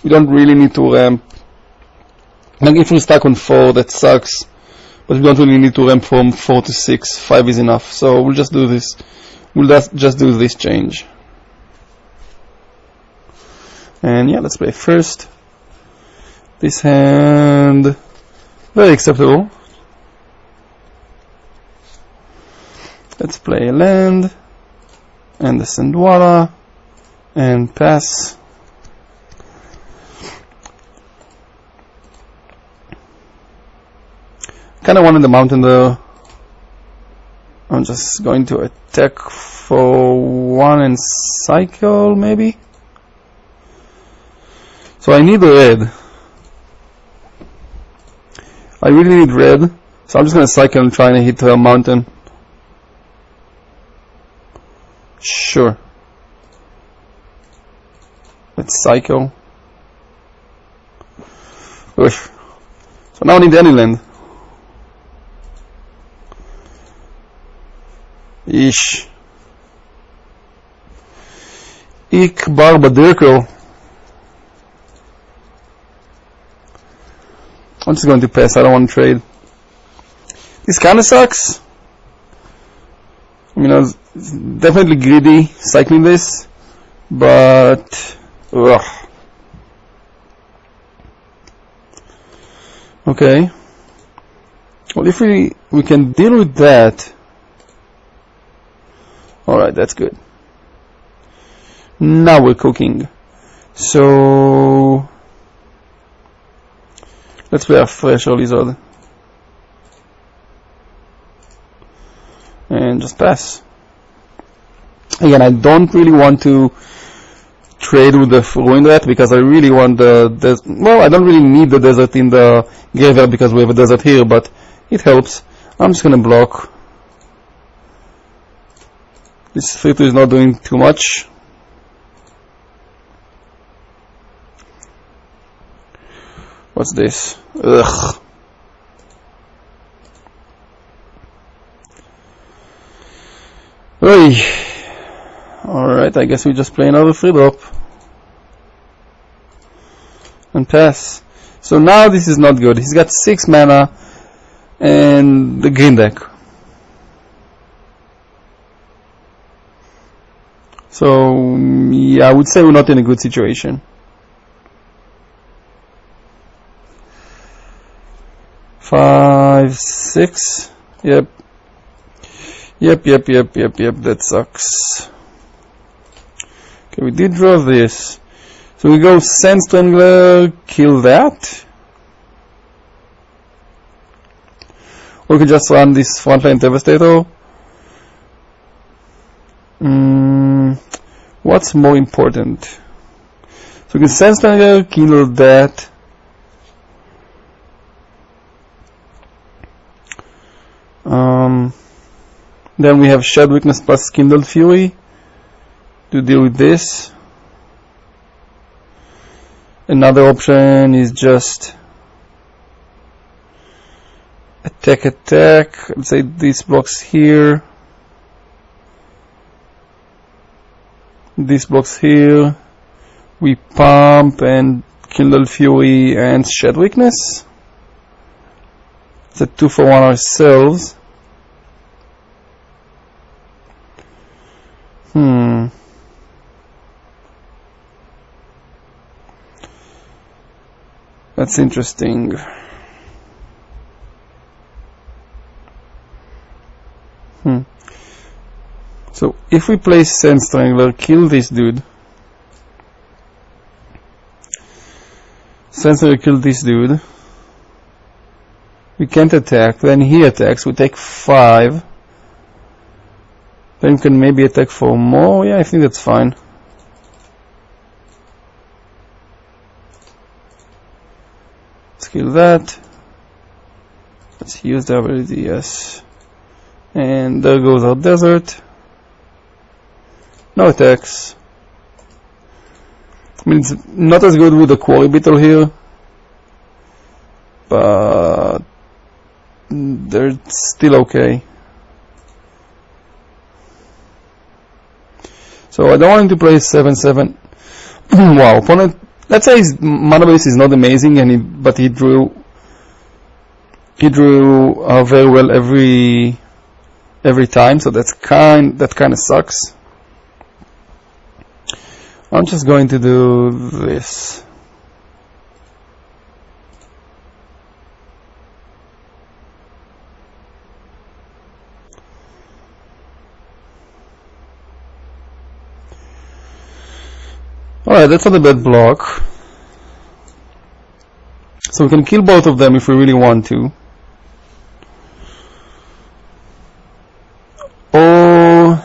We don't really need to ramp. Like, if we're stuck on 4, that sucks. But we don't really need to ramp from 4 to 6. 5 is enough. So we'll just do this. We'll just do this change. And yeah, let's play first. This hand, very acceptable. Let's play a land and the Sandwara and pass. Kinda wanted the mountain though. I'm just going to attack for 1 and cycle maybe. So I need red. I really need red. So I'm just gonna cycle and try and hit the mountain. Sure. Let's cycle. Oof. So now I need any land. Ish. Ik Barbadirkel. I'm just going to pass, I don't want to trade. This kinda sucks. I mean, I was definitely greedy cycling this, but ugh. Okay. Well, if we can deal with that. Alright, that's good. Now we're cooking. So let's play a fresh lizard. And just pass. Again, I don't really want to trade with the ruined rat because I really want the well, I don't really need the desert in the graveyard because we have a desert here, but it helps. I'm just gonna block. This 3-2 is not doing too much. What's this? Ugh. Oy. Alright, I guess we just play another 3-drop. And pass. So now this is not good. He's got 6 mana and the green deck. So yeah, I would say we're not in a good situation. Five, 6. Yep. Yep, that sucks. Okay, we did draw this. So we go Sand Strangler, kill that. Or we can just run this frontline Devastator. What's more important? So we can Sand Strangler, kill that. Then we have Shed Weakness plus Kindled Fury to deal with this. Another option is just attack. Let's say this blocks here. This blocks here. We pump and Kindled Fury and Shed Weakness. It's a 2-for-1 ourselves. That's interesting. So if we play Sand Strangler, kill this dude. Sand Strangler, kill this dude. We can't attack. Then he attacks. We take 5. Then we can maybe attack for more. Yeah, I think that's fine. Let's kill that. Let's use the ability, yes. And there goes our desert. No attacks. I mean, it's not as good with the Quarry Beetle here, but they're still okay. So I don't want him to play 7/7. Wow, opponent. Let's say his mana base is not amazing, and but he drew very well every time. So that kind of sucks. I'm just going to do this. Alright, that's not a bad block. So we can kill both of them if we really want to. Or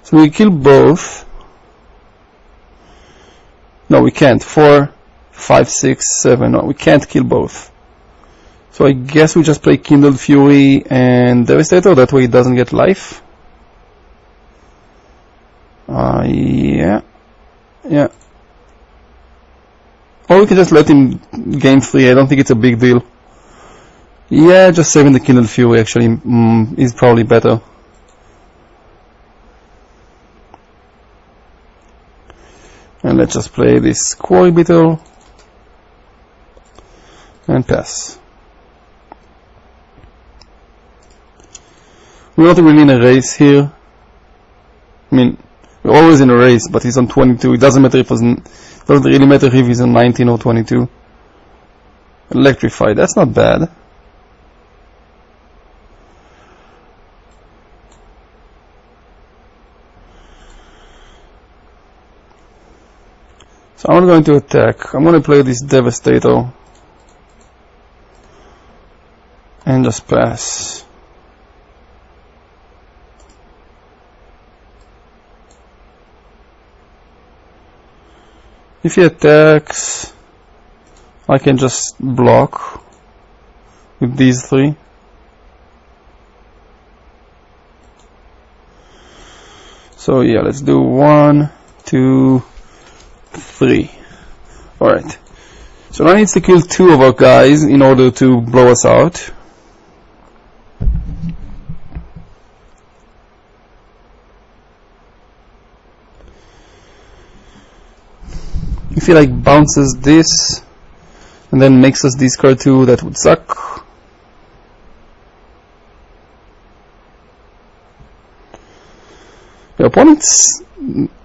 so we kill both. No, we can't. 4, 5, 6, 7. No, we can't kill both. So I guess we just play Kindled Fury and Devastator. That way it doesn't get life. Yeah. Or we can just let him gain 3. I don't think it's a big deal. Yeah, just saving the Kindled Fury actually is probably better. And let's just play this quarry beetle and pass. We're not really in a race here. I mean, we're always in a race, but he's on 22. It doesn't matter if doesn't really matter if he's on 19 or 22. Electrify, that's not bad. So I'm going to attack. I'm going to play this Devastator and just pass. If he attacks, I can just block with these three. So yeah, let's do 1, 2, 3. Alright. So now he needs to kill 2 of our guys in order to blow us out. If he like bounces this and then makes us discard 2, that would suck. The opponent's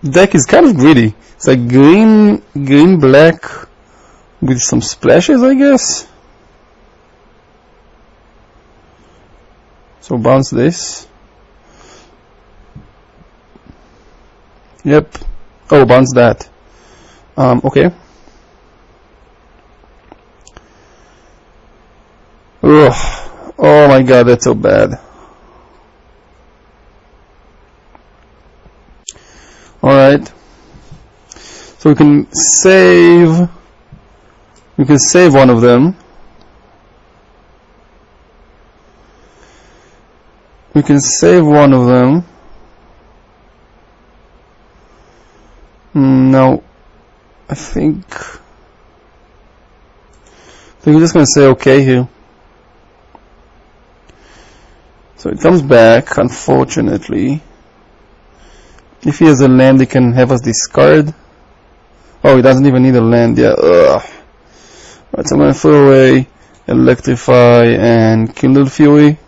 deck is kind of greedy. It's like green, black with some splashes, I guess. So bounce this. Yep. Oh, bounce that. Okay. Ugh. Oh my god, that's so bad. Alright. So we can save one of them. We can save one of them. No. I think we're just going to say okay here. So it comes back, unfortunately. If he has a land, he can have us discard. Oh, he doesn't even need a land, yeah. Ugh. Right, so I'm going to throw away, electrify, and kindle fury.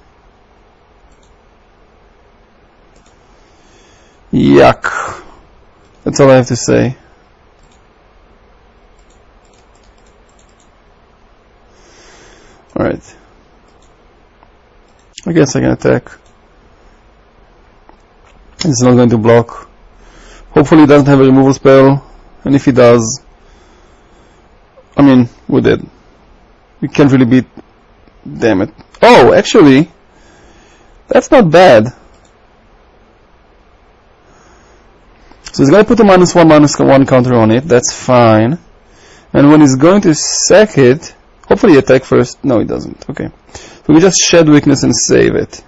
Yuck. That's all I have to say. Alright. I guess I can attack. It's not going to block. Hopefully he doesn't have a removal spell. And if he does, I mean, we're dead. We can't really beat. Damn it. Oh, actually, that's not bad. So he's going to put a -1/-1 counter on it. That's fine. And when he's going to sack it, hopefully he attack first. No, he doesn't. Okay. So we just shed weakness and save it.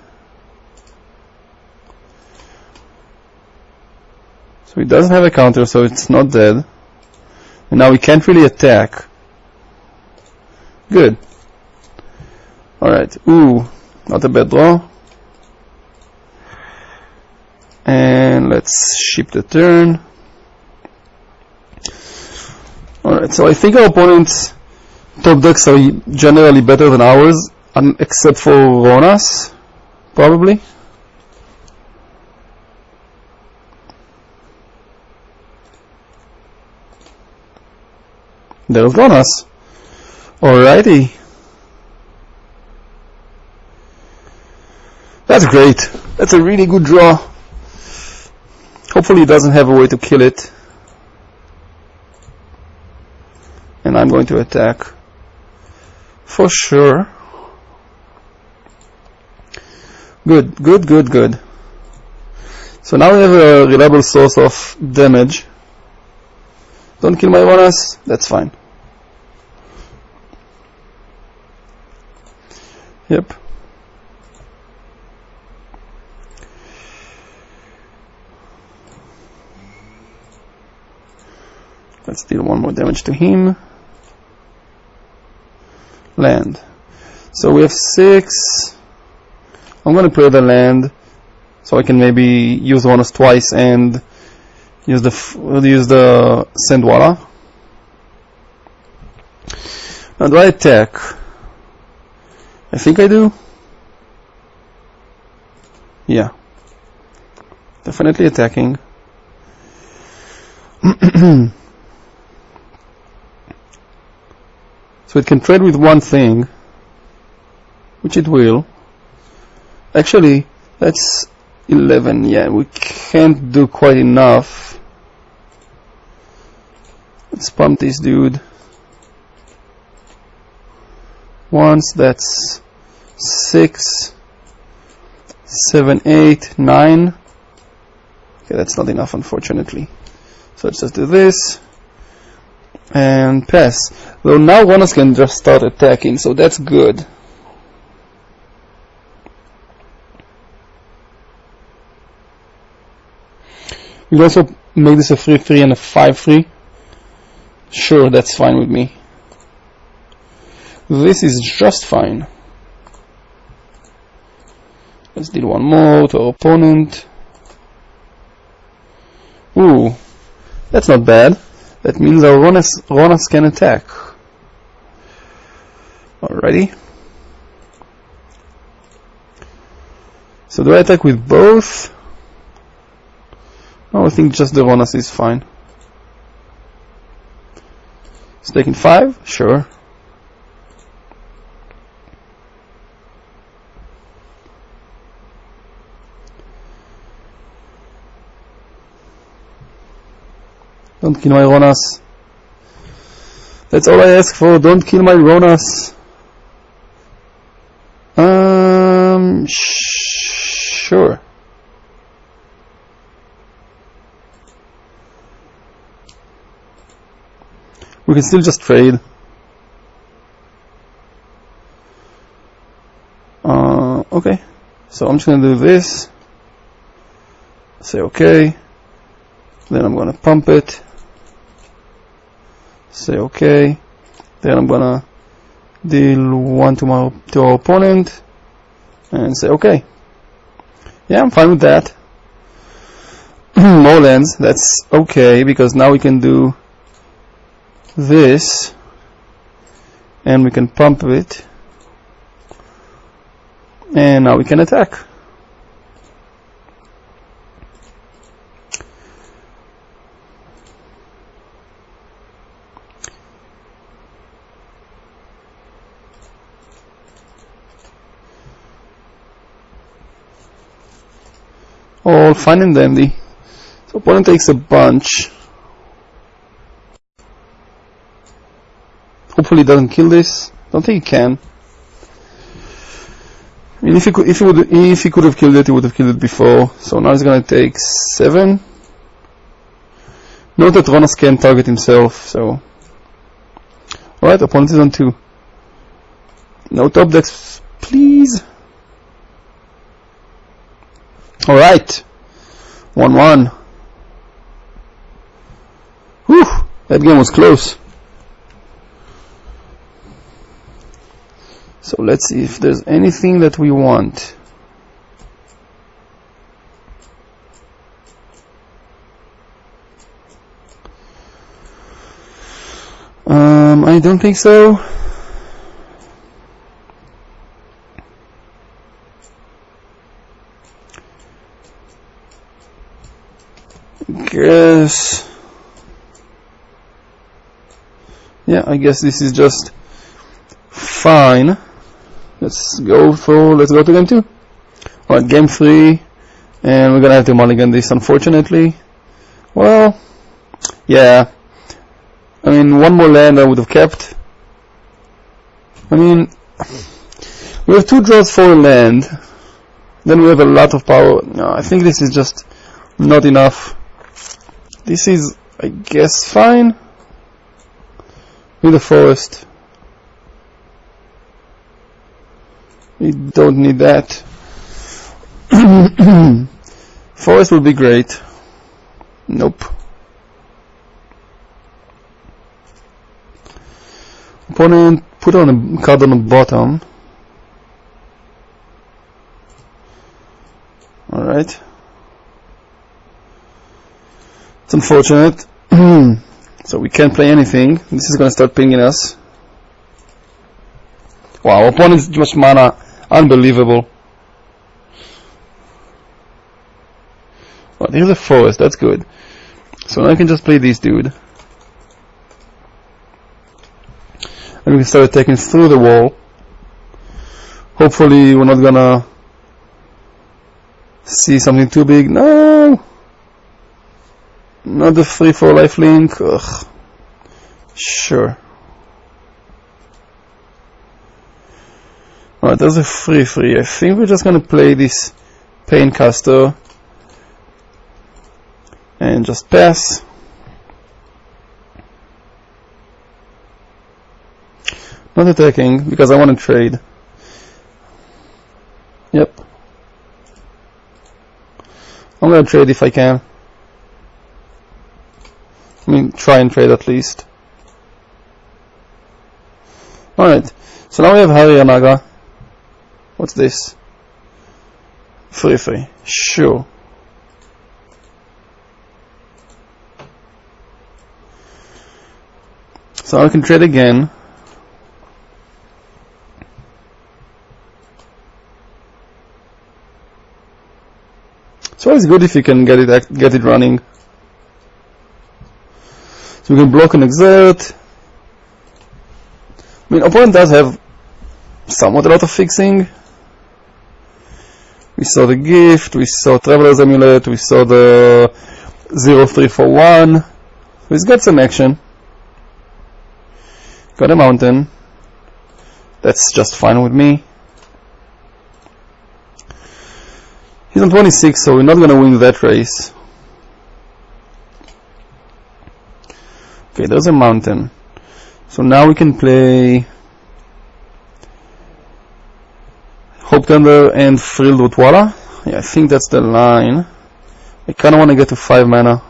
So he doesn't have a counter, so it's not dead. And now we can't really attack. Good. Alright. Ooh, not a bad draw. And let's ship the turn. Alright, so I think our opponent's top decks are generally better than ours, except for Ronas, probably. There's Ronas. Alrighty. That's great. That's a really good draw. Hopefully he doesn't have a way to kill it. And I'm going to attack. For sure. Good, good, good, good. So now we have a reliable source of damage. Don't kill my Ronas, that's fine. Yep. Let's deal 1 more damage to him. Land. So we have 6. I'm going to play the land so I can maybe use Ronas twice and use the Sandwala. Now do I attack? I think I do. Yeah, definitely attacking. So it can trade with one thing, which it will. Actually, that's 11. Yeah, we can't do quite enough. Let's pump this dude. Once, that's 6, 7, 8, 9. Okay, that's not enough, unfortunately. So let's just do this and pass. Though now Ronas can just start attacking, so that's good. We'll also make this a 3-3 and a 5-3. Sure, that's fine with me. This is just fine. Let's deal one more to our opponent. Ooh, that's not bad. That means our Ronas can attack. Alrighty. So do I attack with both? No, I think just the Ronas is fine. It's taking 5? Sure. Don't kill my Ronas. That's all I ask for. Don't kill my Ronas. Sure. We can still just trade. Okay. So I'm just gonna do this. Say okay. Then I'm gonna pump it. Say okay. Then I'm gonna deal one to our opponent and say okay. Yeah, I'm fine with that. More lands, that's okay, because now we can do this and we can pump it, and now we can attack. All fine and dandy. So opponent takes a bunch. Hopefully it doesn't kill this. Don't think it can. I mean, if he could have killed it, he would have killed it before. So now he's gonna take 7. Note that Ronas can target himself. So, alright, opponent is on 2. No top decks, please. Alright, 1-1. Whew, that game was close. So let's see if there's anything that we want. I don't think so. I guess this is just fine. Let's go to game 2. Alright, game 3, and we're gonna have to mulligan this, unfortunately. Well, yeah. I mean, one more land I would have kept. I mean, we have 2 draws for a land. Then we have a lot of power. No, I think this is just not enough. This is, I guess, fine. With the forest. We don't need that. Forest will be great. Nope. Opponent put on a card on the bottom. Alright. It's unfortunate. So we can't play anything. This is gonna start pinging us. Wow, opponent's much mana. Unbelievable. Oh, here's a forest, that's good. So now I can just play this dude. And we can start attacking through the wall. Hopefully we're not gonna see something too big. No! Not the 3-4 lifelink. Ugh. Sure. Alright, there's a 3-3. I think we're just gonna play this Paincaster and just pass. Not attacking because I want to trade. Yep. I'm gonna trade if I can. I mean, try and trade at least. Alright, so now we have HOU-HOU-AKH. What's this? 3-3. Sure. So I can trade again. It's always good if you can get it running. So we can block and exert. I mean, opponent does have somewhat a lot of fixing. We saw the gift, we saw Traveler's Amulet, we saw the 0-3-4-1. So he's got some action. Got a mountain. That's just fine with me. He's on 26, so we're not gonna win that race. Okay, there's a mountain. So now we can play Hope Tender and Frilled with Walla. Yeah, I think that's the line. I kinda wanna get to 5 mana.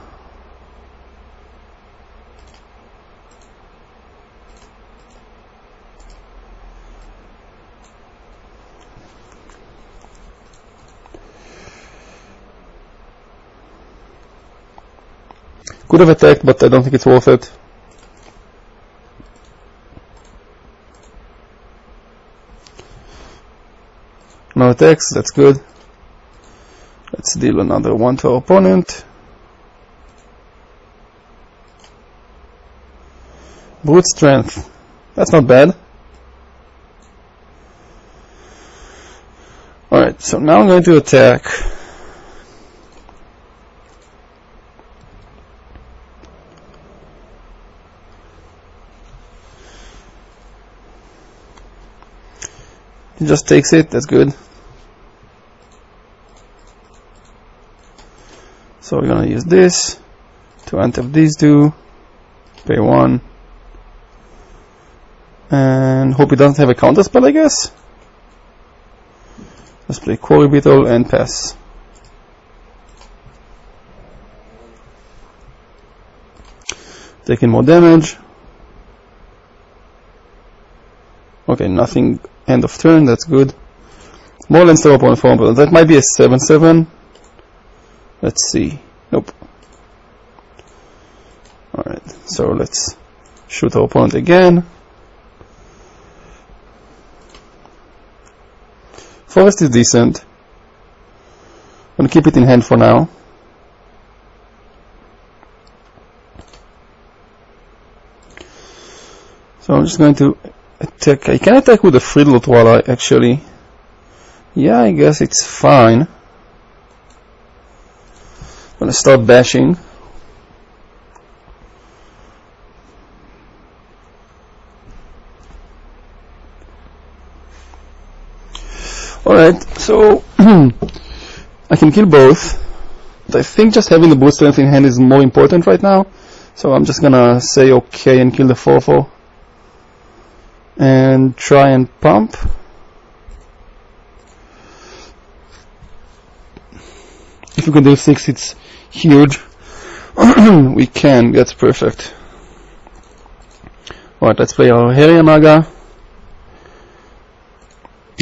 Could have attacked, but I don't think it's worth it. No attacks, that's good. Let's deal another 1 to our opponent. Brute Strength. That's not bad. Alright, so now I'm going to attack. He just takes it, that's good. So we're gonna use this to untap these two, pay 1, and hope he doesn't have a counter spell, I guess. Let's play Quarry Beetle and pass. Taking more damage. Okay, nothing. End of turn, that's good. More lands to opponent form, but that might be a 7-7. Let's see. Nope. Alright, so let's shoot our opponent again. Forest is decent. I'm gonna keep it in hand for now. So I'm just going to attack. I can attack with a Friddle Walla actually. Yeah, I guess it's fine. I'm gonna start bashing. Alright, so I can kill both. But I think just having the brute strength in hand is more important right now. So I'm just gonna say okay and kill the 4-4. And try and pump. If we can do 6, it's huge. We can, that's perfect. Alright, let's play our HOU-HOU-AKH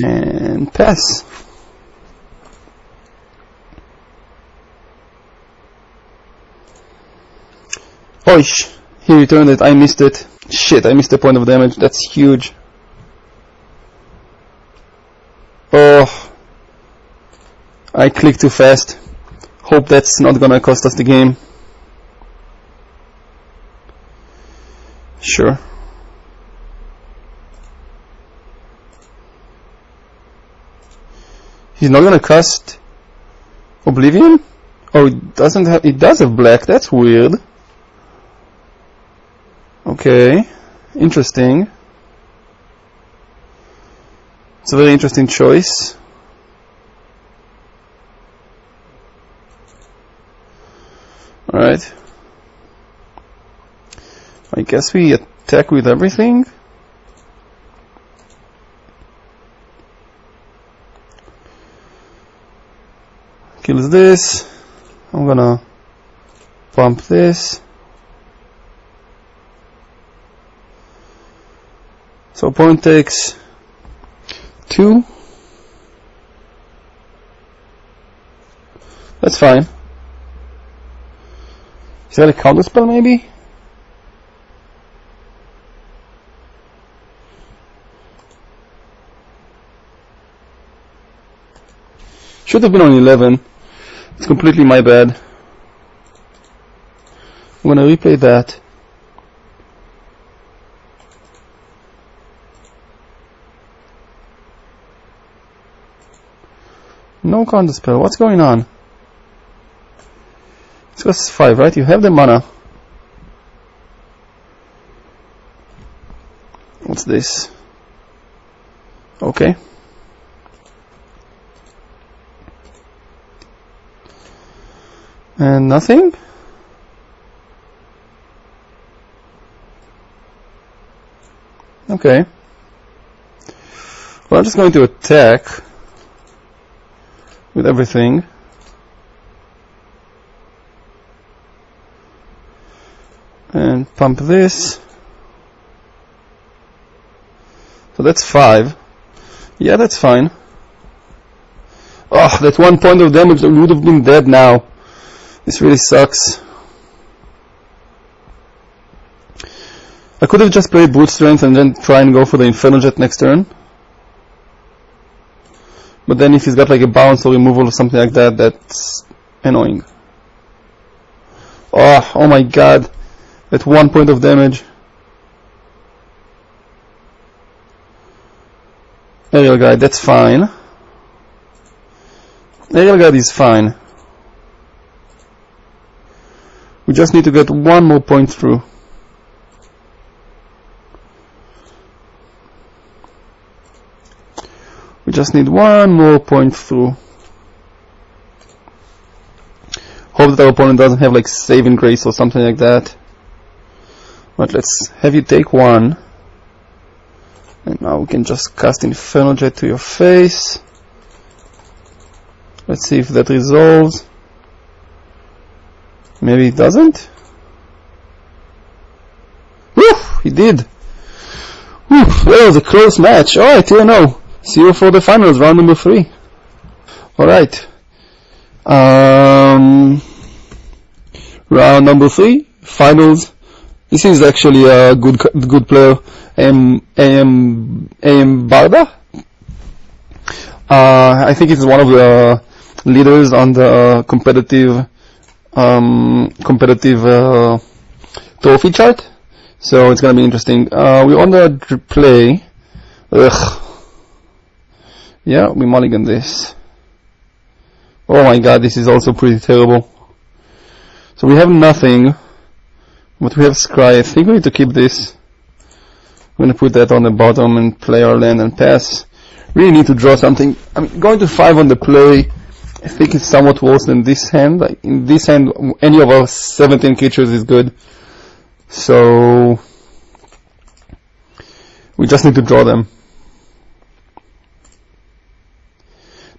and pass. Oish! He returned it, I missed it. Shit, I missed the point of damage, that's huge. Oh, I clicked too fast. Hope that's not gonna cost us the game. Sure. He's not gonna cast Oblivion? Oh, it doesn't have. It does have black. That's weird. Okay, interesting. It's a very interesting choice. All right. I guess we attack with everything. Kills this. I'm gonna pump this. So opponent takes 2. That's fine. Is that a counter spell maybe? Should have been on 11. It's completely my bad. I'm gonna replay that. No counter spell. What's going on? It's cost 5, right? You have the mana. What's this? Okay. And nothing? Okay. Well, I'm just going to attack with everything. And pump this. So that's 5. Yeah, that's fine. Oh, that 1 point of damage, we would have been dead now. This really sucks. I could have just played Brute Strength and then try and go for the Inferno Jet next turn. But then if he's got like a bounce or removal or something like that, that's annoying. Oh my god. That 1 point of damage. Aerial Guide, that's fine. Aerial Guide is fine. We just need to get 1 more point through. We just need 1 more point through. Hope that our opponent doesn't have like saving grace or something like that. But let's have you take 1. And now we can just cast Inferno Jet to your face. Let's see if that resolves. Maybe it doesn't? Woo! He did! Woo! That was a close match. Alright, 2-0. See you for the finals, round number 3. Alright. Round number 3, finals. This is actually a good player, AM Barda. I think he's one of the leaders on the competitive trophy chart, so it's gonna be interesting. We're on the play. Ugh. Yeah, we mulligan this. Oh my god, this is also pretty terrible. So we have nothing, but we have Scry. I think we need to keep this. I'm gonna put that on the bottom and play our land and pass. Really need to draw something. I'm going to 5 on the play. I think it's somewhat worse than this hand. In this hand, any of our 17 creatures is good. So we just need to draw them.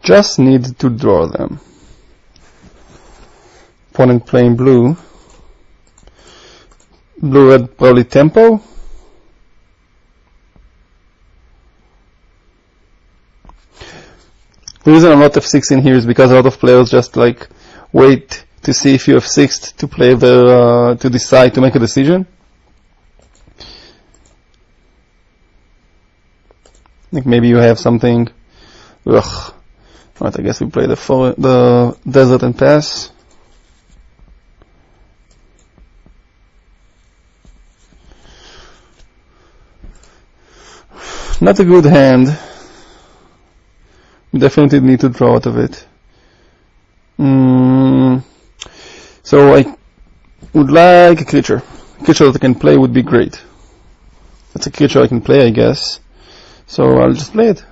Just need to draw them. Opponent playing blue. Blue-red probably tempo. The reason I'm not F6 in here is because a lot of players just like wait to see if you have sixth to play the to decide to make a decision. Like maybe you have something. Ugh. Right, I guess we play the desert and pass. Not a good hand. We definitely need to draw out of it. So I would like a creature. A creature that I can play would be great. That's a creature I can play, I guess. So I'll just play it.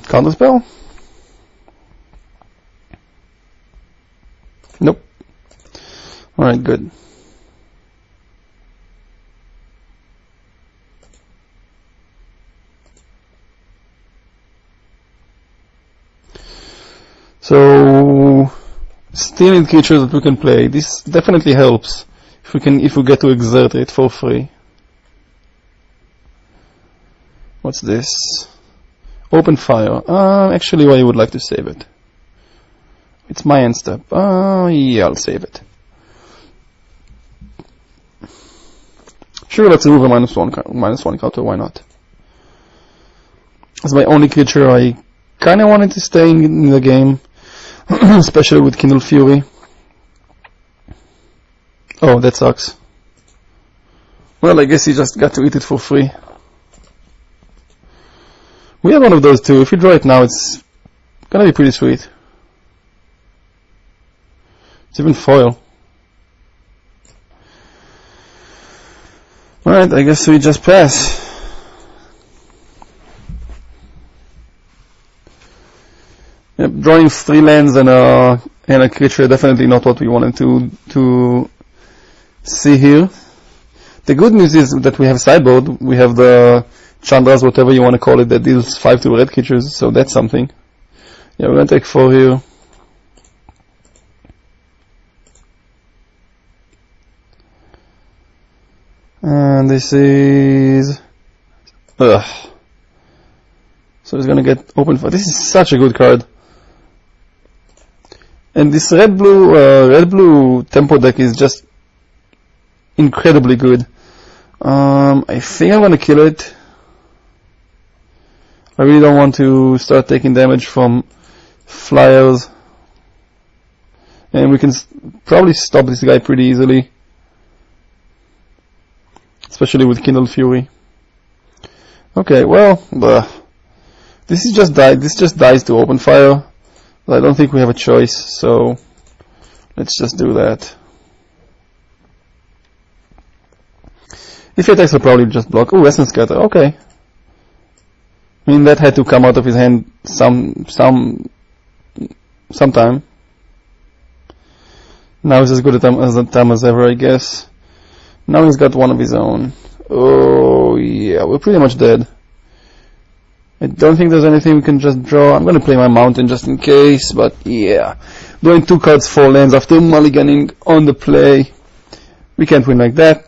Counter spell? Nope. Alright, good. So still need creatures that we can play. This definitely helps if we get to exert it for free. What's this? Open fire. Actually, I would like to save it. It's my end step. Yeah, I'll save it. Sure, let's remove a -1 counter. Why not? As my only creature, I kind of wanted to stay in the game, especially with Kindle Fury. Oh, that sucks. Well, I guess he just got to eat it for free. We have one of those too. If you draw it now, it's gonna be pretty sweet. It's even foil. Alright, I guess we just pass. Yep, drawing 3 lands and a creature, definitely not what we wanted to see here. The good news is that we have sideboard. We have the Chandras, whatever you want to call it, that deals 5 to red creatures, so that's something. Yeah, we're gonna take 4 here. And this is... Ugh. So it's gonna get open for... This is such a good card. And this red-blue tempo deck is just incredibly good. I think I'm gonna kill it. I really don't want to start taking damage from flyers. And we can probably stop this guy pretty easily. Especially with Kindle Fury. Okay, well, this just dies to open fire. I don't think we have a choice, so let's just do that. If he attacks, I'll probably just block. Oh, Essence Scatter, okay. I mean, that had to come out of his hand sometime. Now it's as good a time as ever, I guess. Now he's got one of his own. Oh, yeah, we're pretty much dead. I don't think there's anything we can just draw. I'm gonna play my mountain just in case, but yeah. Drawing 2 cards, 4 lands after mulliganing on the play. We can't win like that.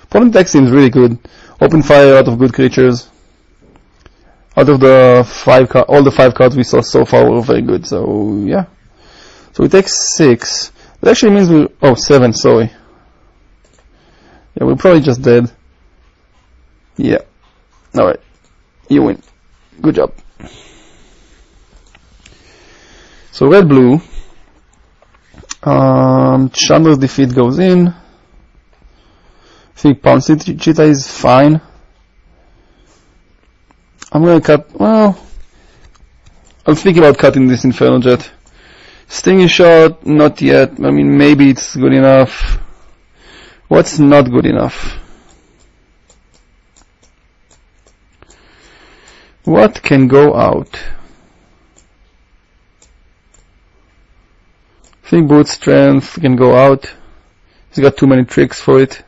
Opponent deck seems really good. Open fire out of good creatures. Out of the all the 5 cards we saw so far were very good, so yeah. So we take 6. That actually means we... Oh, 7, sorry. Yeah, we're probably just dead. Yeah. Alright. You win. Good job. So red-blue. Chandra's defeat goes in. I think Pound Cheetah is fine. I'm gonna cut... Well... I'm thinking about cutting this Inferno Jet. Stinging Shot, not yet. I mean, maybe it's good enough. What's not good enough? What can go out? I think Boot Strength can go out. He's got too many tricks for it.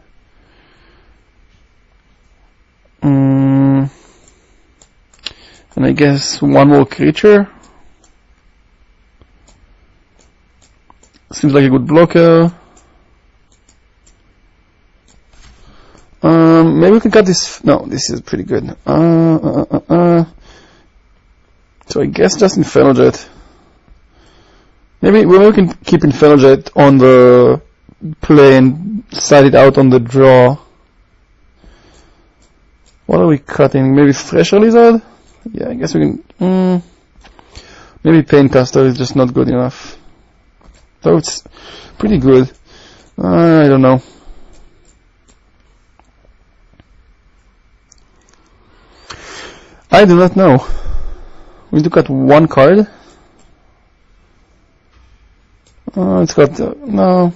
And I guess one more creature. Seems like a good blocker. Maybe we can cut this. No, this is pretty good. So I guess just Inferno Jet. Maybe we can keep Inferno Jet on the play and side it out on the draw. What are we cutting? Maybe Thresher Lizard? Yeah, I guess we can. Maybe Paincaster is just not good enough. Though it's pretty good. I don't know. I do not know. We need to cut one card. It's got no.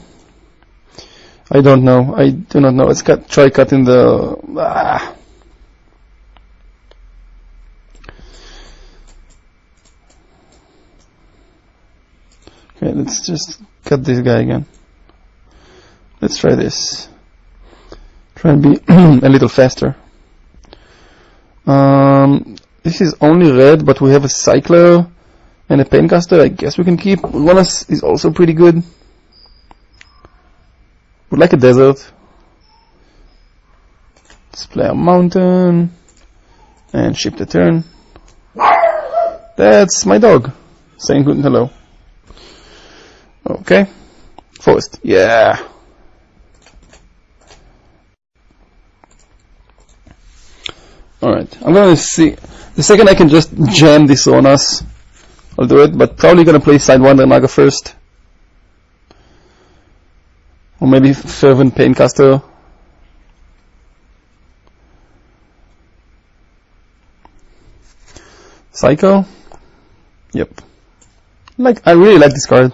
I don't know. I do not know. Let's try cutting the. Okay, let's just cut this guy again. Let's try this. Try and be a little faster. This is only red, but we have a Cycler and a Paincaster. I guess we can keep. Ronas is also pretty good. Would like a desert. Let's play a mountain and ship the turn. That's my dog saying good and hello. Okay, forest. Yeah. Alright, I'm gonna see. The second I can just jam this on us, I'll do it, but probably gonna play Sidewinder Naga first. Or maybe Fervent Paincaster. Psycho? Yep. I really like this card.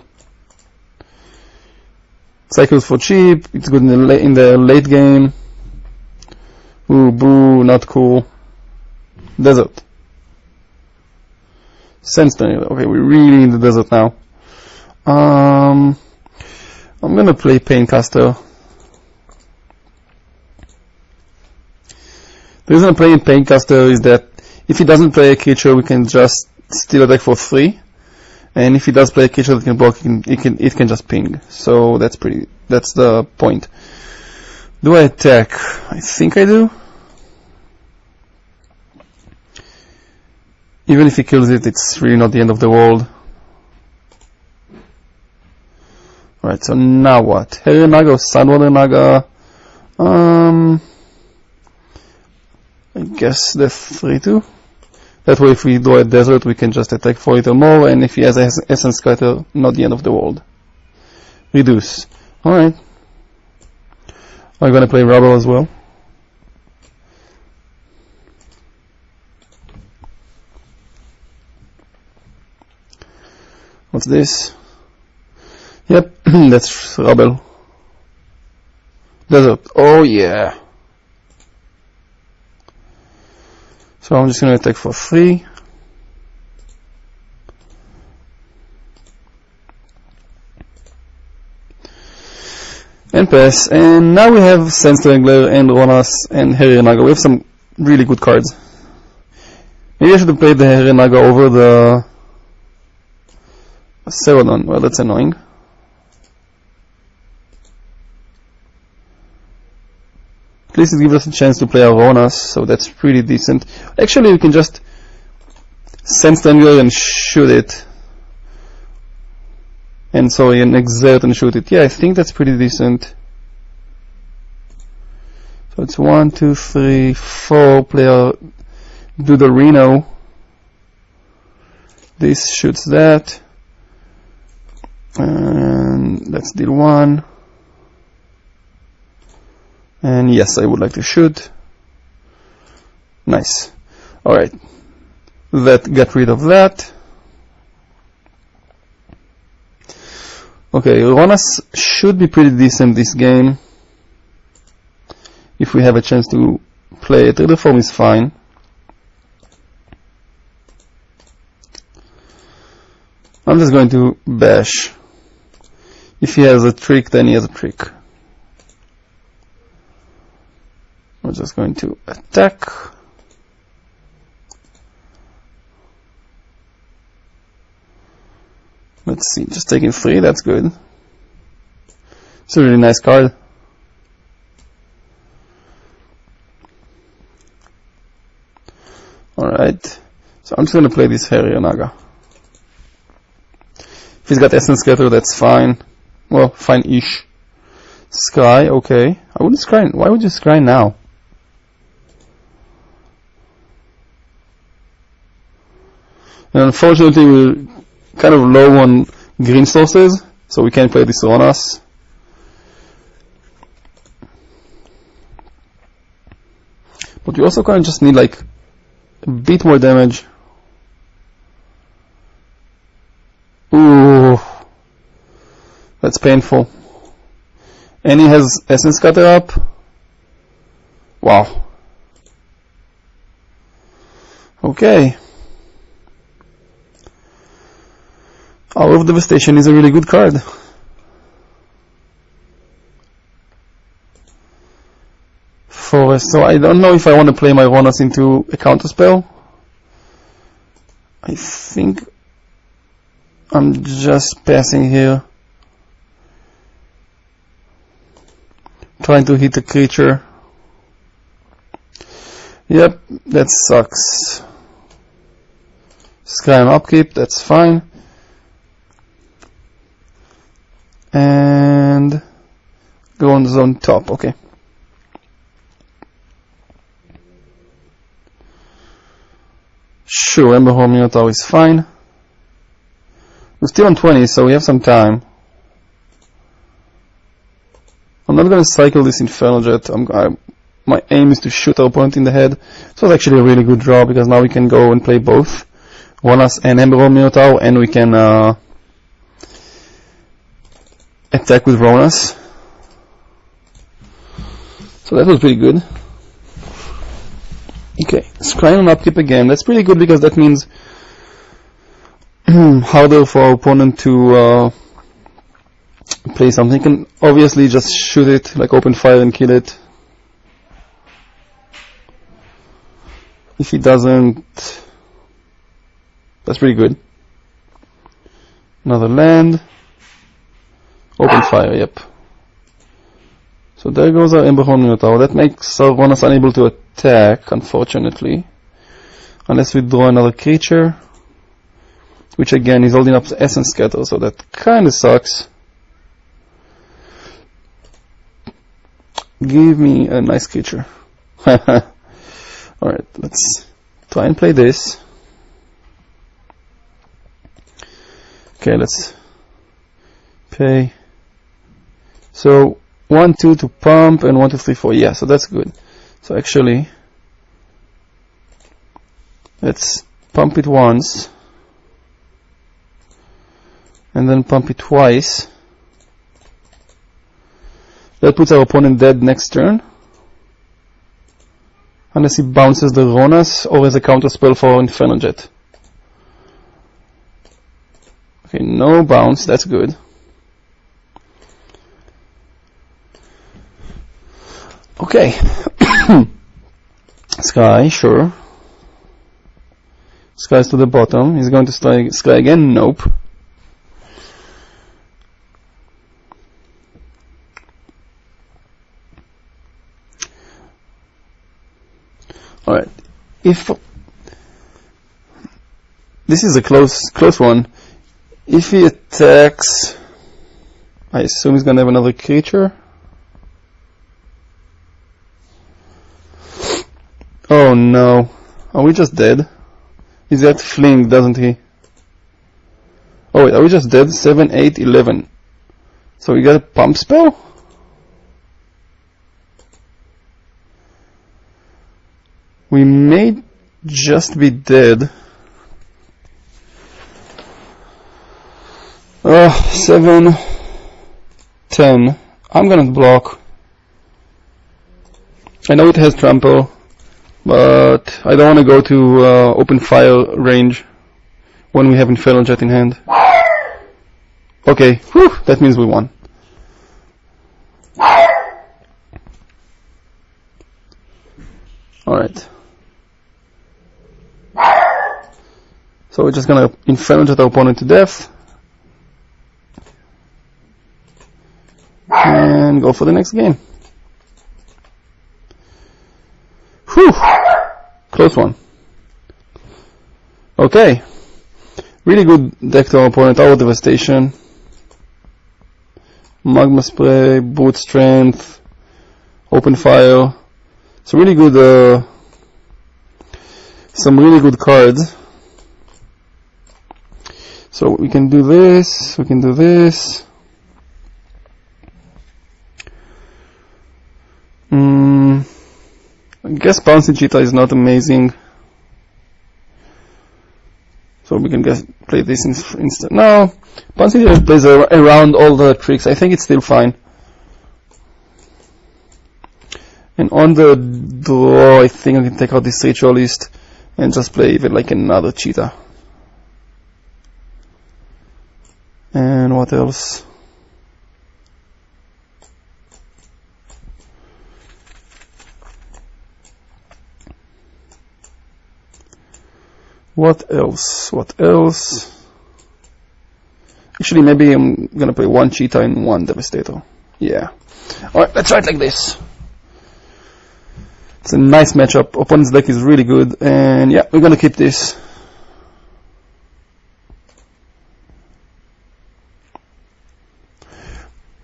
Cycles for cheap, it's good in the late game. Ooh, boo, not cool. Desert. Sandstone. Okay, we're really in the desert now. I'm gonna play Paincaster. The reason I'm playing Paincaster is that if he doesn't play a creature, we can just steal attack for 3. And if he does play a creature that can block, it can just ping. So that's the point. Do I attack? I think I do. Even if he kills it, it's really not the end of the world. Alright, so now what? Harrier Naga or Sidewinder Naga? I guess the 3-2. That way if we do a desert, we can just attack for it or more, and if he has Essence Scatter, not the end of the world. Reduce. Alright. I'm gonna play Rubber as well. What's this? Yep, that's Rubble. Desert. Oh yeah. So I'm just gonna attack for 3. And pass. And now we have Sand Strangler and Ronas and Harrier Naga. We have some really good cards. Maybe I should have played the Harrier Naga over the Cerodon. Well, that's annoying. At least it gives us a chance to play our Ronas, so that's pretty decent. Actually, we can just Sand Strangler and shoot it. And exert and shoot it. Yeah, I think that's pretty decent. So it's 1, 2, 3, 4 player do the Reno. This shoots that. And let's deal 1. And yes, I would like to shoot. Nice. Alright. That got rid of that. Okay, Ronas should be pretty decent this game. If we have a chance to play it. The form is fine. I'm just going to bash. If he has a trick, then he has a trick. We're just going to attack. Let's see, just taking 3, that's good. It's a really nice card. Alright, so I'm just gonna play this Harrier Naga. If he's got Essence Scatter, that's fine. Well, fine-ish. Scry, okay. I wouldn't scry. Why would you scry now? And unfortunately, we're kind of low on green sources, so we can't play this Ronas. But we also kind of just need like a bit more damage. Ooh, that's painful. And he has Essence Cutter up. Wow. Okay. Hour of Devastation is a really good card. Forest. So I don't know if I want to play my Ronas into a counterspell. I think I'm just passing here. Trying to hit a creature. Yep, that sucks. Scry upkeep, that's fine. And go on zone top, okay. Sure, Ember Minotaur is fine. We're still on 20, so we have some time. I'm not going to cycle this Infernal Jet. My aim is to shoot our opponent in the head. So it's actually a really good draw, because now we can go and play both Ronas and Ember Minotaur, and we can attack with Ronas. So that was pretty good. Okay, scrying on upkeep again. That's pretty good, because that means harder for our opponent to play something. He can obviously just shoot it, like open fire and kill it. If he doesn't, that's pretty good. Another land. Open fire, yep. So there goes our Ember Minotaur. That makes our Ronas unable to attack, unfortunately. Unless we draw another creature. Which again is holding up the Essence Scatter, so that kinda sucks. Give me a nice creature. Alright, let's try and play this. Okay, let's pay. So 1, 2 to pump, and 1, 2, 3, 4. Yeah, so that's good. So actually, let's pump it once, and then pump it twice. That puts our opponent dead next turn, unless he bounces the Ronas or has a counter spell for Infernal Jet. Okay, no bounce, that's good. Okay. Scry, sure. Scry's to the bottom. He's going to scry again? Nope. Alright. If this is a close one. If he attacks, I assume he's gonna have another creature. Oh no. Are we just dead? He's got Fling, doesn't he? Oh wait, are we just dead? 7, 8, 11. So we got a pump spell? We may just be dead. 7, 10. I'm gonna block. I know it has trample, but I don't want to go to open fire range when we have Infernal Jet in hand. Okay, whew, that means we won. Alright. So we're just gonna Infernal Jet our opponent to death. And go for the next game. Whew! Close one. Okay, really good deck to our opponent. Our Devastation, Magma Spray, Brute Strength, Open Fire. It's really good, some really good cards. So we can do this, we can do this. I guess Bouncing Cheetah is not amazing. So we can just play this instead. No, Bouncing Cheetah plays around all the tricks. I think it's still fine. And on the draw, I think I can take out this Ritualist and just play even like another Cheetah. And what else? What else? What else? Actually, maybe I'm gonna play one Cheetah and one Devastator. Yeah. Alright, let's try it like this. It's a nice matchup. Opponent's deck is really good, and yeah, we're gonna keep this.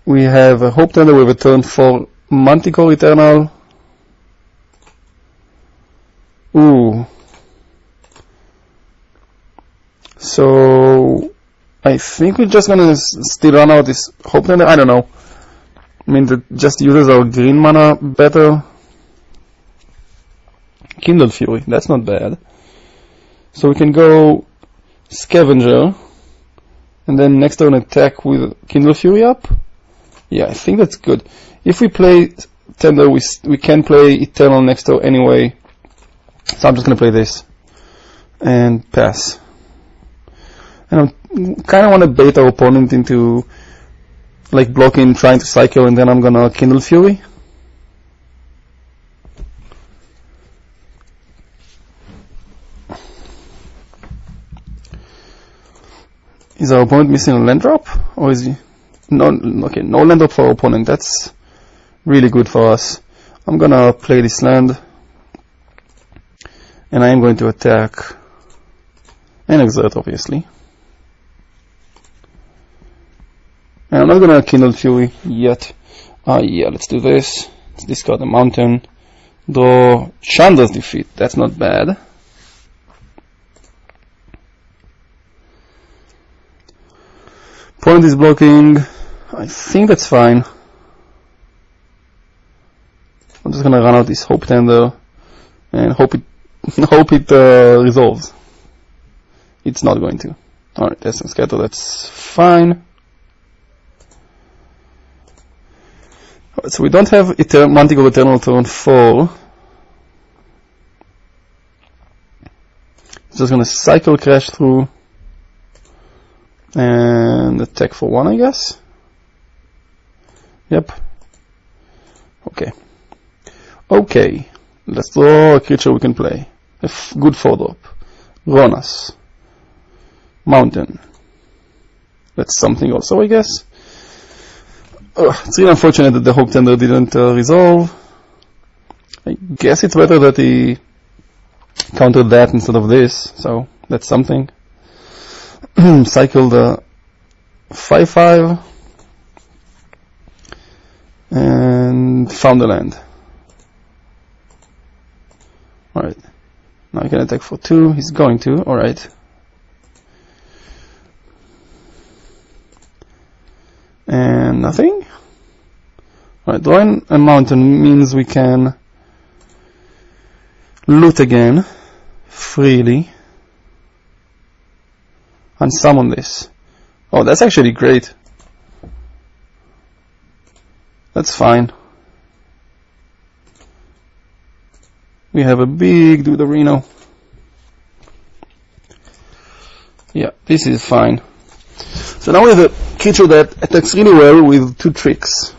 We have a Hope Tender with a turn 4 Manticore Eternal. Ooh. So I think we're just gonna still run out this Hope Tender. I don't know. I mean, that just uses our green mana better. Kindle Fury, that's not bad. So we can go Scavenger, and then next turn attack with Kindle Fury up. Yeah, I think that's good. If we play Tender, we can play Eternal next turn anyway. So I'm just gonna play this and pass. And I kind of want to bait our opponent into like blocking, trying to cycle, and then I'm gonna Kindle Fury. Is our opponent missing a land drop? Or is he? No, okay, no land drop for our opponent. That's really good for us. I'm gonna play this land. And I am going to attack and exert, obviously. And I'm not gonna Kindle Fury yet. Yeah, let's do this. Let's discard the mountain. Draw Chandra's Defeat. That's not bad. Opponent is blocking. I think that's fine. I'm just gonna run out this Hope Tender and hope it resolves. It's not going to. Alright, that's scatter. That's fine. Alright, so we don't have Manticore Eternal turn 4. Just gonna cycle Crash through and attack for 1, I guess. Yep. Okay. Okay. Let's draw a creature we can play. A good 4-drop. Ronas. Mountain. That's something also, I guess. It's really unfortunate that the Hope Tender didn't resolve. I guess it's better that he countered that instead of this, so that's something. Cycle the 5/5 and found the land. Alright, now he can attack for 2. He's going to, alright. And nothing. Alright, drawing a mountain means we can loot again freely and summon this. Oh, that's actually great. That's fine. We have a big Duderino. Yeah, this is fine. So now we have a creature that attacks really well with 2 tricks.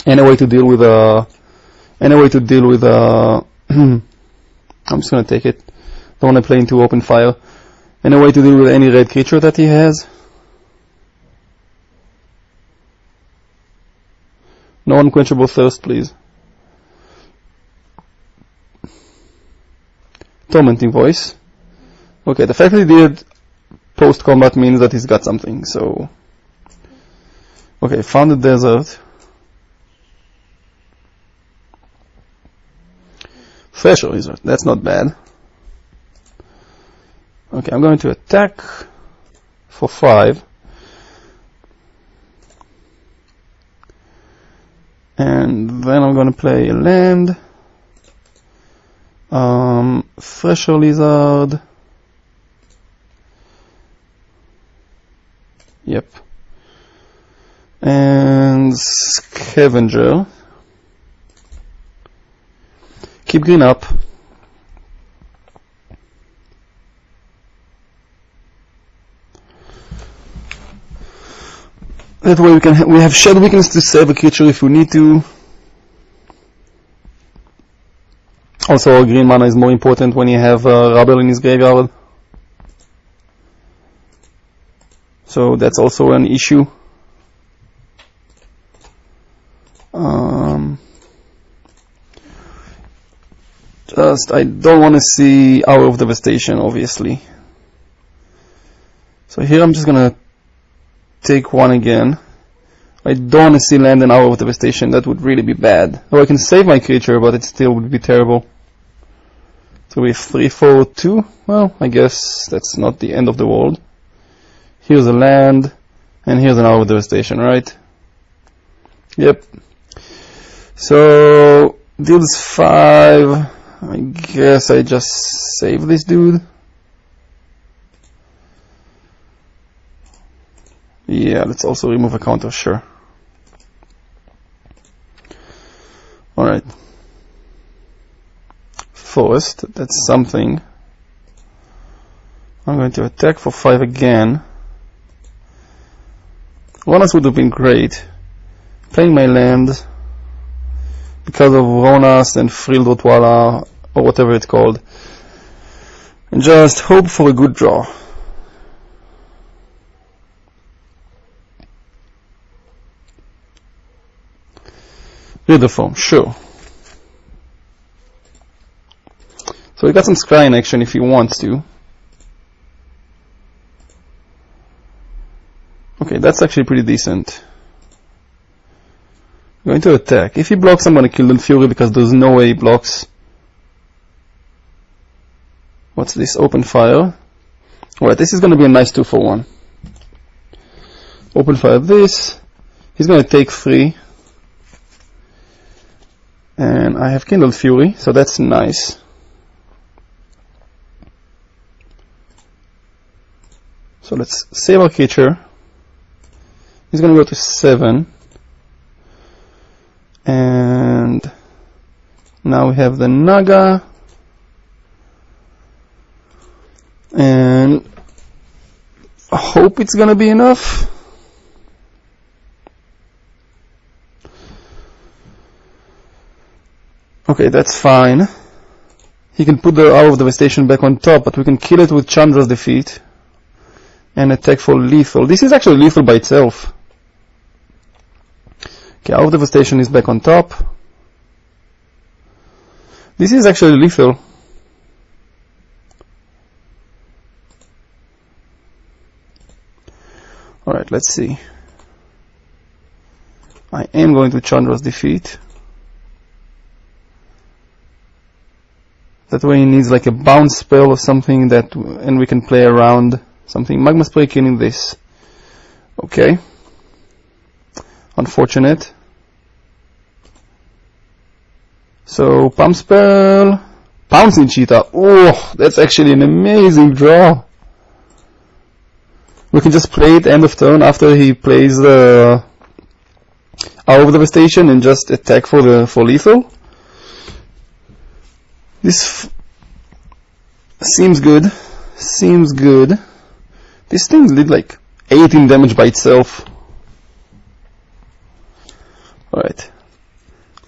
And a way to deal with I'm just gonna take it. Don't wanna play into open fire. And a way to deal with any red creature that he has. No unquenchable thirst, please. Tormenting Voice. Okay, the fact that he did post-combat means that he's got something, so... Okay, found the desert. Thresher Lizard, that's not bad. Okay, I'm going to attack for 5. And then I'm going to play a land. Thresher Lizard. Yep. And Scavenger. Keep green up. That way we have Shed Weakness to save a creature if we need to. Also, green mana is more important when you have Rubble in his graveyard. So that's also an issue. I don't want to see Hour of Devastation, obviously. So here I'm just gonna take 1 again. I don't want to see land an Hour of Devastation, that would really be bad. Or I can save my creature, but it still would be terrible. So we have 3, 4, 2. Well, I guess that's not the end of the world. Here's a land, and here's an Hour of Devastation, right? Yep. So, deals 5. I guess I just save this dude. Yeah, let's also remove a counter, sure. Alright. Forest, that's something. I'm going to attack for 5 again. Ronas would have been great. Playing my land because of Ronas and Frill Dotwala, or whatever it's called. And just hope for a good draw. Read the form, sure. So we got some Scry in action if he wants to. Okay, that's actually pretty decent. I'm going to attack. If he blocks, I'm going to kill the Fury because there's no way he blocks. What's this? Open fire. Alright, this is going to be a nice 2 for 1. Open fire this. He's going to take 3. And I have Kindled Fury, so that's nice. So let's save our creature. He's going to go to 7. And now we have the Naga. And I hope it's going to be enough. Okay, that's fine. He can put the Hour of Devastation back on top, but we can kill it with Chandra's Defeat. And attack for lethal. This is actually lethal by itself. Okay, Hour of Devastation is back on top. This is actually lethal. Alright, let's see. I am going to Chandra's Defeat. That way he needs like a bounce spell or something that, and we can play around something. Magma Spray killing this. Okay. Unfortunate. So, Pump Spell. Pouncing Cheetah. Oh, that's actually an amazing draw. We can just play it end of turn after he plays the Hour of Devastation and just attack for lethal. This seems good. Seems good. This thing did like 18 damage by itself. Alright.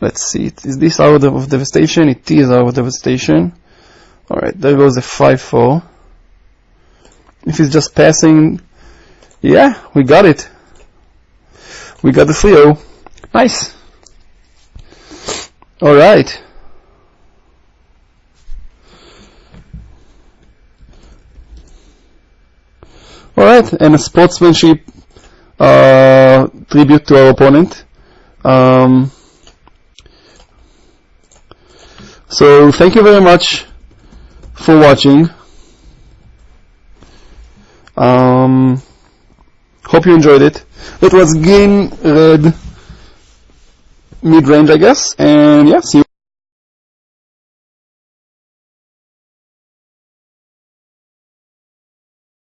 Let's see. Is this Hour of Devastation? It is Hour of Devastation. Alright, there goes a 5-4. If it's just passing... Yeah, we got it. We got the 3-0. Nice. Alright. that, and a sportsmanship tribute to our opponent. So thank you very much for watching. Hope you enjoyed it. It was green, red, mid-range, I guess, and yeah, see you.